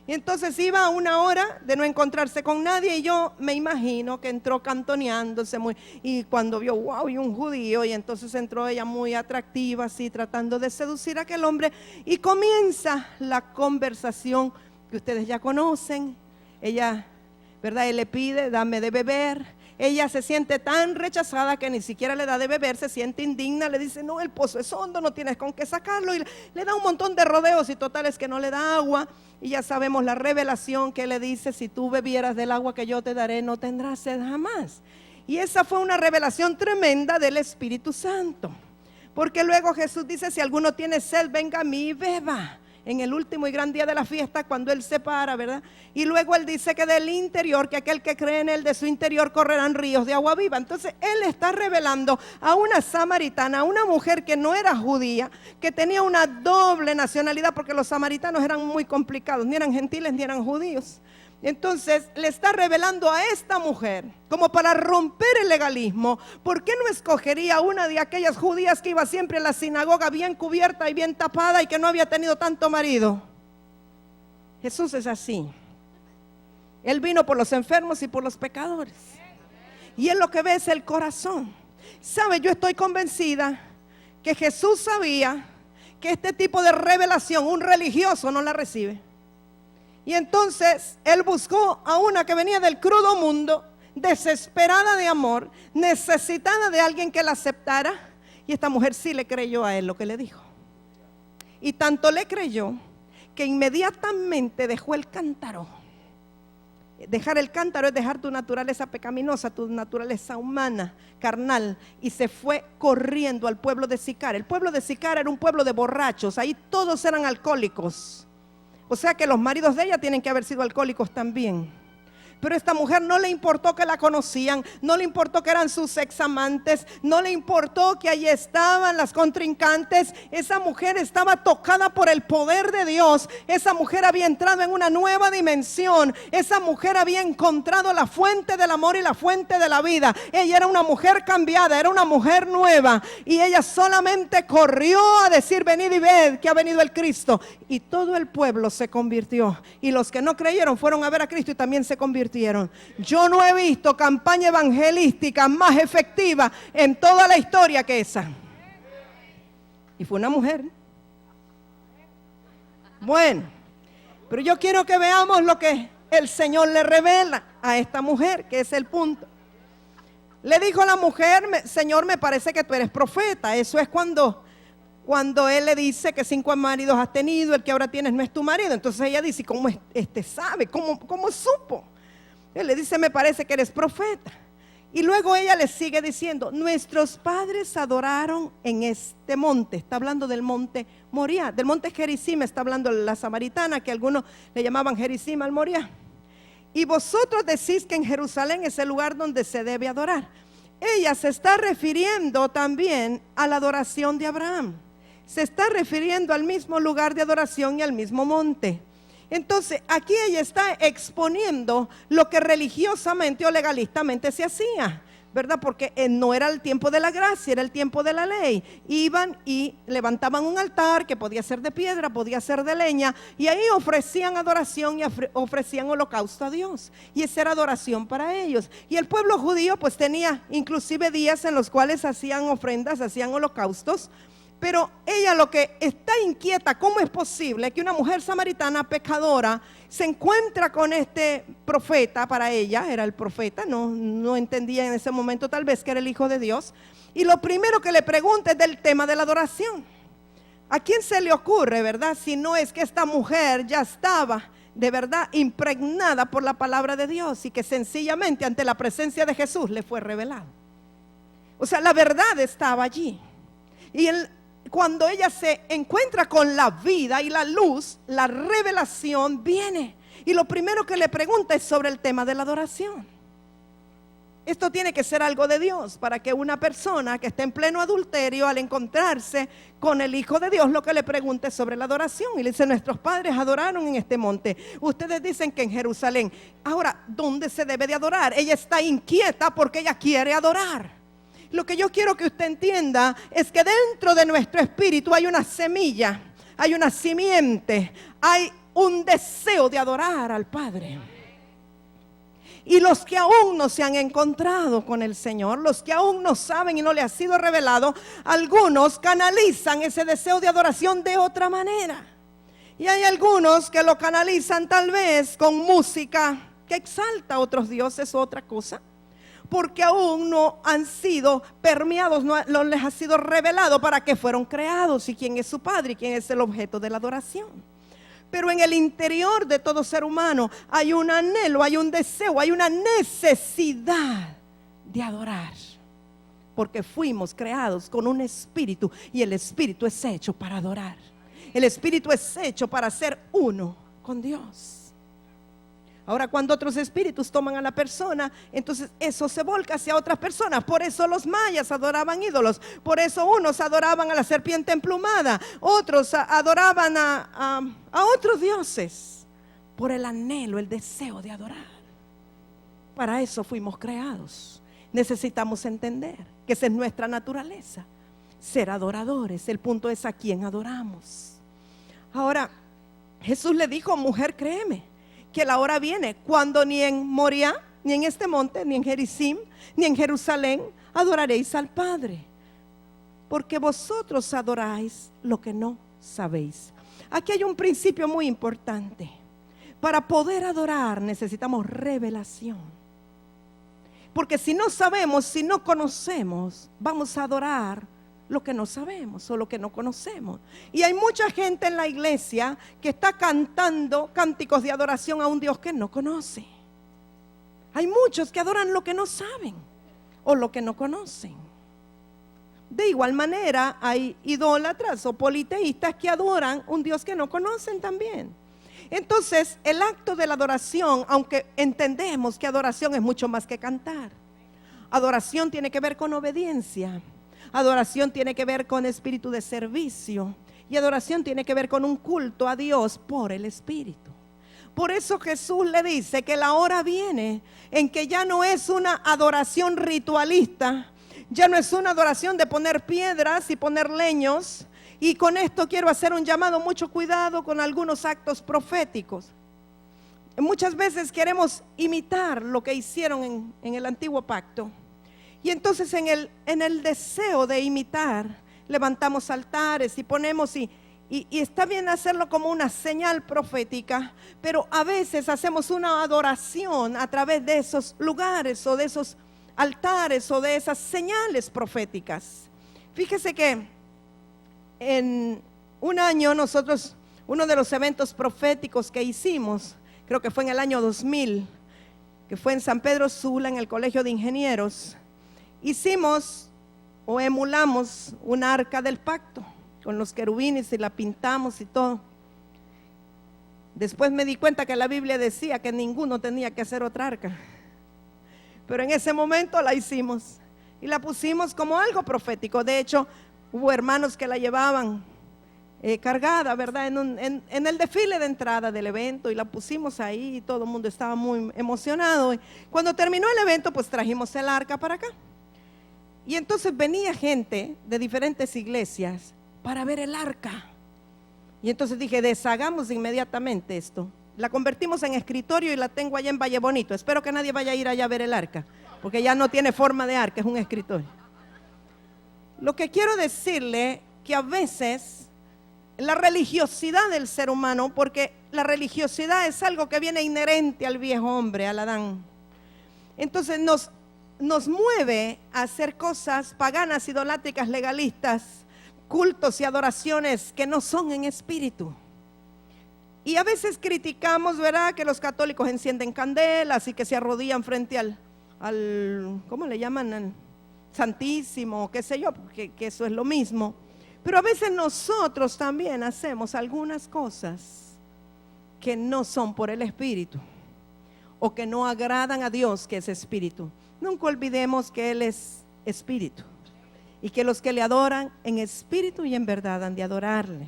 Y entonces iba a una hora de no encontrarse con nadie, y yo me imagino que entró cantoneándose y cuando vio, wow, y un judío, y entonces entró ella muy atractiva, así tratando de seducir a aquel hombre, y comienza la conversación que ustedes ya conocen. Ella, ¿verdad? Él le pide, dame de beber. Ella se siente tan rechazada que ni siquiera le da de beber, se siente indigna, le dice, no, el pozo es hondo, no tienes con qué sacarlo, y le da un montón de rodeos, y total es que no le da agua. Y ya sabemos la revelación que le dice, si tú bebieras del agua que yo te daré, no tendrás sed jamás. Y esa fue una revelación tremenda del Espíritu Santo, porque luego Jesús dice, si alguno tiene sed, venga a mí y beba. En el último y gran día de la fiesta, cuando Él se para, ¿verdad? Y luego Él dice que del interior, que aquel que cree en Él, de su interior correrán ríos de agua viva. Entonces Él está revelando a una samaritana, a una mujer que no era judía, que tenía una doble nacionalidad, porque los samaritanos eran muy complicados, ni eran gentiles ni eran judíos. Entonces le está revelando a esta mujer, como para romper el legalismo. ¿Por qué no escogería una de aquellas judías que iba siempre a la sinagoga bien cubierta y bien tapada y que no había tenido tanto marido? Jesús es así. Él vino por los enfermos y por los pecadores. Y Él lo que ve es el corazón. ¿Sabe? Yo estoy convencida que Jesús sabía que este tipo de revelación un religioso no la recibe. Y entonces Él buscó a una que venía del crudo mundo, desesperada de amor, necesitada de alguien que la aceptara. Y esta mujer sí le creyó a Él lo que le dijo. Y tanto le creyó que inmediatamente dejó el cántaro. Dejar el cántaro es dejar tu naturaleza pecaminosa, tu naturaleza humana, carnal, y se fue corriendo al pueblo de Sicar. El pueblo de Sicar era un pueblo de borrachos, ahí todos eran alcohólicos. O sea que los maridos de ella tienen que haber sido alcohólicos también. Pero a esta mujer no le importó que la conocían, no le importó que eran sus examantes, no le importó que allí estaban las contrincantes. Esa mujer estaba tocada por el poder de Dios. Esa mujer había entrado en una nueva dimensión. Esa mujer había encontrado la fuente del amor y la fuente de la vida. Ella era una mujer cambiada, era una mujer nueva. Y ella solamente corrió a decir, venid y ved que ha venido el Cristo. Y todo el pueblo se convirtió. Y los que no creyeron fueron a ver a Cristo y también se convirtieron. Yo no he visto campaña evangelística más efectiva en toda la historia que esa. Y fue una mujer. Bueno, pero yo quiero que veamos lo que el Señor le revela a esta mujer, que es el punto. Le dijo la mujer, Señor, me parece que tú eres profeta. Eso es cuando Él le dice que 5 maridos has tenido, el que ahora tienes no es tu marido. Entonces ella dice, ¿cómo sabe? ¿Cómo supo? Él le dice, me parece que eres profeta. Y luego ella le sigue diciendo, nuestros padres adoraron en este monte. Está hablando del monte Moriah, del monte Gerizim. Está hablando la samaritana, que algunos le llamaban Gerizim al Moriah. Y vosotros decís que en Jerusalén es el lugar donde se debe adorar. Ella se está refiriendo también a la adoración de Abraham. Se está refiriendo al mismo lugar de adoración y al mismo monte. Entonces aquí ella está exponiendo lo que religiosamente o legalistamente se hacía, ¿verdad? Porque no era el tiempo de la gracia, era el tiempo de la ley. Iban y levantaban un altar que podía ser de piedra, podía ser de leña, y ahí ofrecían adoración y ofrecían holocausto a Dios. Y esa era adoración para ellos. Y el pueblo judío pues tenía inclusive días en los cuales hacían ofrendas, hacían holocaustos. Pero ella lo que está inquieta, ¿cómo es posible que una mujer samaritana pecadora se encuentra con este profeta? Para ella era el profeta, no entendía en ese momento tal vez que era el Hijo de Dios. Y lo primero que le pregunta es del tema de la adoración. ¿A quién se le ocurre, verdad? Si no es que esta mujer ya estaba de verdad impregnada por la palabra de Dios y que sencillamente ante la presencia de Jesús le fue revelado. O sea, la verdad estaba allí. Y cuando ella se encuentra con la vida y la luz, la revelación viene. Y lo primero que le pregunta es sobre el tema de la adoración. Esto tiene que ser algo de Dios para que una persona que esté en pleno adulterio, al encontrarse con el Hijo de Dios, lo que le pregunte sobre la adoración. Y le dice, nuestros padres adoraron en este monte. Ustedes dicen que en Jerusalén. Ahora, ¿dónde se debe de adorar? Ella está inquieta porque ella quiere adorar. Lo que yo quiero que usted entienda es que dentro de nuestro espíritu hay una semilla, hay una simiente, hay un deseo de adorar al Padre. Y los que aún no se han encontrado con el Señor, los que aún no saben y no le ha sido revelado, algunos canalizan ese deseo de adoración de otra manera. Y hay algunos que lo canalizan tal vez con música que exalta a otros dioses o otra cosa, porque aún no han sido permeados, no les ha sido revelado para qué fueron creados y quién es su Padre y quién es el objeto de la adoración. Pero en el interior de todo ser humano hay un anhelo, hay un deseo, hay una necesidad de adorar. Porque fuimos creados con un espíritu y el espíritu es hecho para adorar. El espíritu es hecho para ser uno con Dios. Ahora, cuando otros espíritus toman a la persona, entonces eso se volca hacia otras personas. Por eso los mayas adoraban ídolos. Por eso unos adoraban a la serpiente emplumada. Otros adoraban a otros dioses. Por el anhelo, el deseo de adorar. Para eso fuimos creados. Necesitamos entender que esa es nuestra naturaleza. Ser adoradores. El punto es a quién adoramos. Ahora, Jesús le dijo, mujer, créeme, que la hora viene cuando ni en Moriah, ni en este monte, ni en Gerizim, ni en Jerusalén adoraréis al Padre, porque vosotros adoráis lo que no sabéis. Aquí hay un principio muy importante. Para poder adorar necesitamos revelación, porque si no sabemos, si no conocemos, vamos a adorar lo que no sabemos o lo que no conocemos. Y hay mucha gente en la iglesia que está cantando cánticos de adoración a un Dios que no conoce. Hay muchos que adoran lo que no saben o lo que no conocen. De igual manera hay idólatras o politeístas que adoran un Dios que no conocen también. Entonces el acto de la adoración, aunque entendemos que adoración es mucho más que cantar, adoración tiene que ver con obediencia. Adoración tiene que ver con espíritu de servicio. Y adoración tiene que ver con un culto a Dios por el Espíritu. Por eso Jesús le dice que la hora viene en que ya no es una adoración ritualista. Ya no es una adoración de poner piedras y poner leños. Y con esto quiero hacer un llamado, mucho cuidado con algunos actos proféticos. Muchas veces queremos imitar lo que hicieron en el antiguo pacto. Y entonces en el deseo de imitar, levantamos altares y ponemos, y está bien hacerlo como una señal profética, pero a veces hacemos una adoración a través de esos lugares o de esos altares o de esas señales proféticas. Fíjese que en un año nosotros, uno de los eventos proféticos que hicimos, creo que fue en el año 2000, que fue en San Pedro Sula, en el Colegio de Ingenieros, hicimos o emulamos una arca del pacto con los querubines y la pintamos y todo. Después me di cuenta que la Biblia decía que ninguno tenía que hacer otra arca, pero en ese momento la hicimos y la pusimos como algo profético. De hecho, hubo hermanos que la llevaban cargada, ¿verdad? En el desfile de entrada del evento, y la pusimos ahí y todo el mundo estaba muy emocionado. Y cuando terminó el evento, pues trajimos el arca para acá. Y entonces venía gente de diferentes iglesias para ver el arca. Y entonces dije, deshagamos inmediatamente esto. La convertimos en escritorio y la tengo allá en Valle Bonito. Espero que nadie vaya a ir allá a ver el arca, porque ya no tiene forma de arca, es un escritorio. Lo que quiero decirle, que a veces la religiosidad del ser humano, porque la religiosidad es algo que viene inherente al viejo hombre, al Adán. Entonces nos mueve a hacer cosas paganas, idolátricas, legalistas, cultos y adoraciones que no son en espíritu. Y a veces criticamos, ¿verdad?, que los católicos encienden candelas y que se arrodillan frente al ¿cómo le llaman? Al Santísimo, qué sé yo, porque que eso es lo mismo. Pero a veces nosotros también hacemos algunas cosas que no son por el Espíritu, o que no agradan a Dios, que es Espíritu. Nunca olvidemos que Él es espíritu y que los que le adoran en espíritu y en verdad han de adorarle.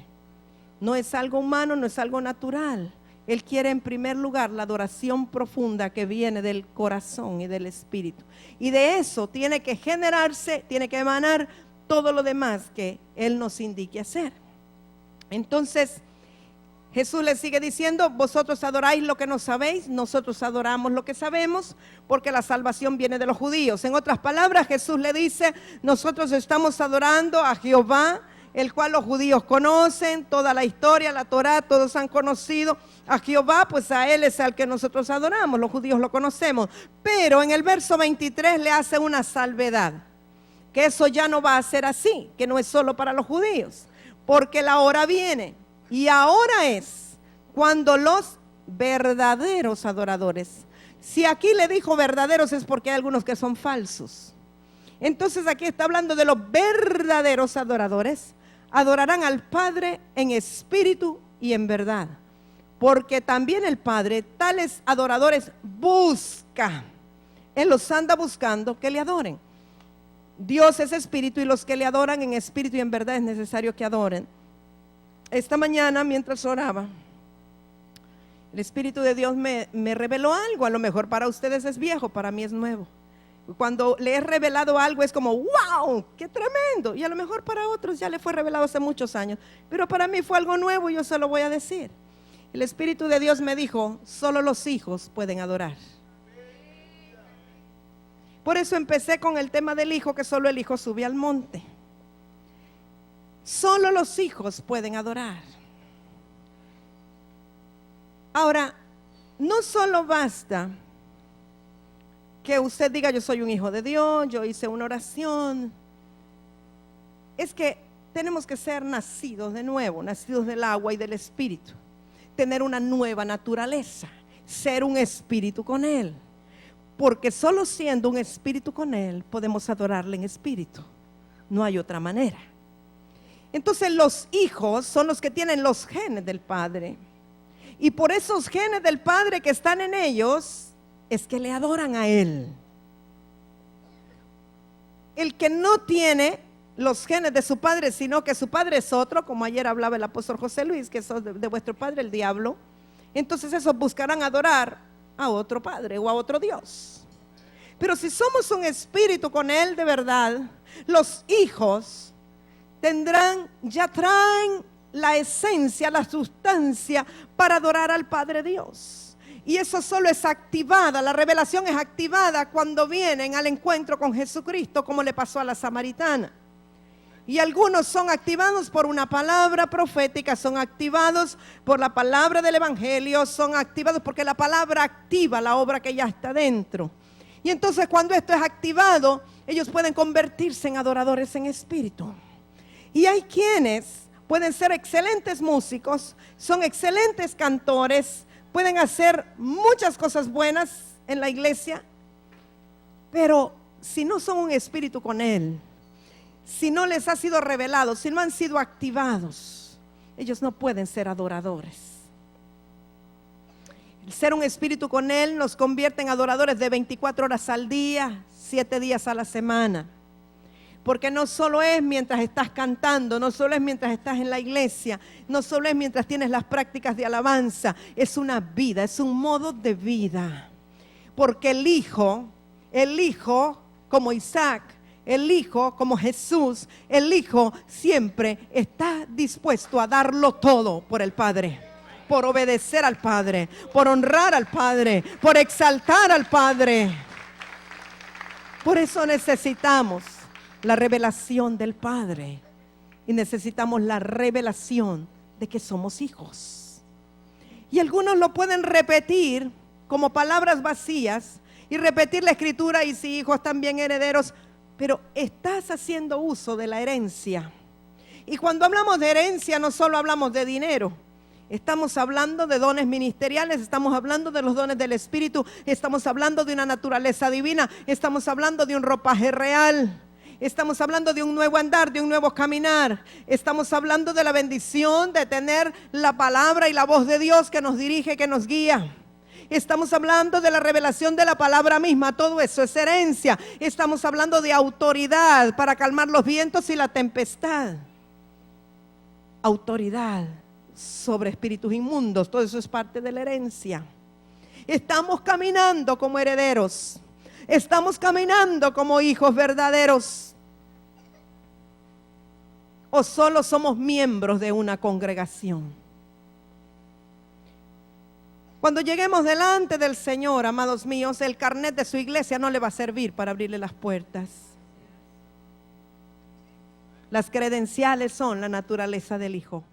No es algo humano, no es algo natural. Él quiere en primer lugar la adoración profunda que viene del corazón y del espíritu. Y de eso tiene que generarse, tiene que emanar todo lo demás que Él nos indique hacer. Entonces, Jesús le sigue diciendo: vosotros adoráis lo que no sabéis, nosotros adoramos lo que sabemos, porque la salvación viene de los judíos. En otras palabras, Jesús le dice: nosotros estamos adorando a Jehová, el cual los judíos conocen, toda la historia, la Torá, todos han conocido a Jehová, pues a Él es al que nosotros adoramos, los judíos lo conocemos. Pero en el verso 23 le hace una salvedad, que eso ya no va a ser así, que no es solo para los judíos, porque la hora viene. Y ahora es cuando los verdaderos adoradores, si aquí le dijo verdaderos es porque hay algunos que son falsos. Entonces aquí está hablando de los verdaderos adoradores, adorarán al Padre en espíritu y en verdad. Porque también el Padre tales adoradores busca. Él los anda buscando que le adoren. Dios es espíritu y los que le adoran en espíritu y en verdad es necesario que adoren. Esta mañana mientras oraba, el Espíritu de Dios me reveló algo. A lo mejor para ustedes es viejo, para mí es nuevo. Cuando le he revelado algo es como ¡wow! ¡Qué tremendo! Y a lo mejor para otros ya le fue revelado hace muchos años, pero para mí fue algo nuevo y yo se lo voy a decir. El Espíritu de Dios me dijo: solo los hijos pueden adorar. Por eso empecé con el tema del hijo, que solo el hijo sube al monte. Solo los hijos pueden adorar. Ahora, no solo basta que usted diga: yo soy un hijo de Dios, yo hice una oración. Es que tenemos que ser nacidos de nuevo, nacidos del agua y del espíritu. Tener una nueva naturaleza, ser un espíritu con Él. Porque solo siendo un espíritu con Él podemos adorarle en espíritu. No hay otra manera. Entonces los hijos son los que tienen los genes del Padre. Y por esos genes del Padre que están en ellos, es que le adoran a Él. El que no tiene los genes de su padre, sino que su padre es otro, como ayer hablaba el apóstol José Luis, que sos de vuestro padre el diablo, entonces esos buscarán adorar a otro padre o a otro Dios. Pero si somos un espíritu con Él de verdad, los hijos ya traen la esencia, la sustancia para adorar al Padre Dios. Y eso solo es activada, la revelación es activada cuando vienen al encuentro con Jesucristo, como le pasó a la samaritana. Y algunos son activados por una palabra profética, son activados por la palabra del evangelio, son activados porque la palabra activa la obra que ya está dentro. Y entonces cuando esto es activado, ellos pueden convertirse en adoradores en espíritu. Y hay quienes pueden ser excelentes músicos, son excelentes cantores, pueden hacer muchas cosas buenas en la iglesia, pero si no son un espíritu con Él, si no les ha sido revelado, si no han sido activados, ellos no pueden ser adoradores. El ser un espíritu con Él nos convierte en adoradores de 24 horas al día, 7 días a la semana. Porque no solo es mientras estás cantando, no solo es mientras estás en la iglesia, no solo es mientras tienes las prácticas de alabanza, es una vida, es un modo de vida. Porque el hijo como Isaac, el hijo como Jesús, el hijo siempre está dispuesto a darlo todo por el Padre, por obedecer al Padre, por honrar al Padre, por exaltar al Padre. Por eso necesitamos la revelación del Padre y necesitamos la revelación de que somos hijos. Y algunos lo pueden repetir como palabras vacías y repetir la escritura: y si hijos también herederos. Pero estás haciendo uso de la herencia. Y cuando hablamos de herencia no solo hablamos de dinero. Estamos hablando de dones ministeriales, estamos hablando de los dones del Espíritu, estamos hablando de una naturaleza divina, estamos hablando de un ropaje real. Estamos hablando de un nuevo andar, de un nuevo caminar. Estamos hablando de la bendición de tener la palabra y la voz de Dios que nos dirige, que nos guía. Estamos hablando de la revelación de la palabra misma. Todo eso es herencia. Estamos hablando de autoridad para calmar los vientos y la tempestad. Autoridad sobre espíritus inmundos. Todo eso es parte de la herencia. Estamos caminando como herederos. Estamos caminando como hijos verdaderos. ¿O solo somos miembros de una congregación? Cuando lleguemos delante del Señor, amados míos, el carnet de su iglesia no le va a servir para abrirle las puertas. Las credenciales son la naturaleza del Hijo.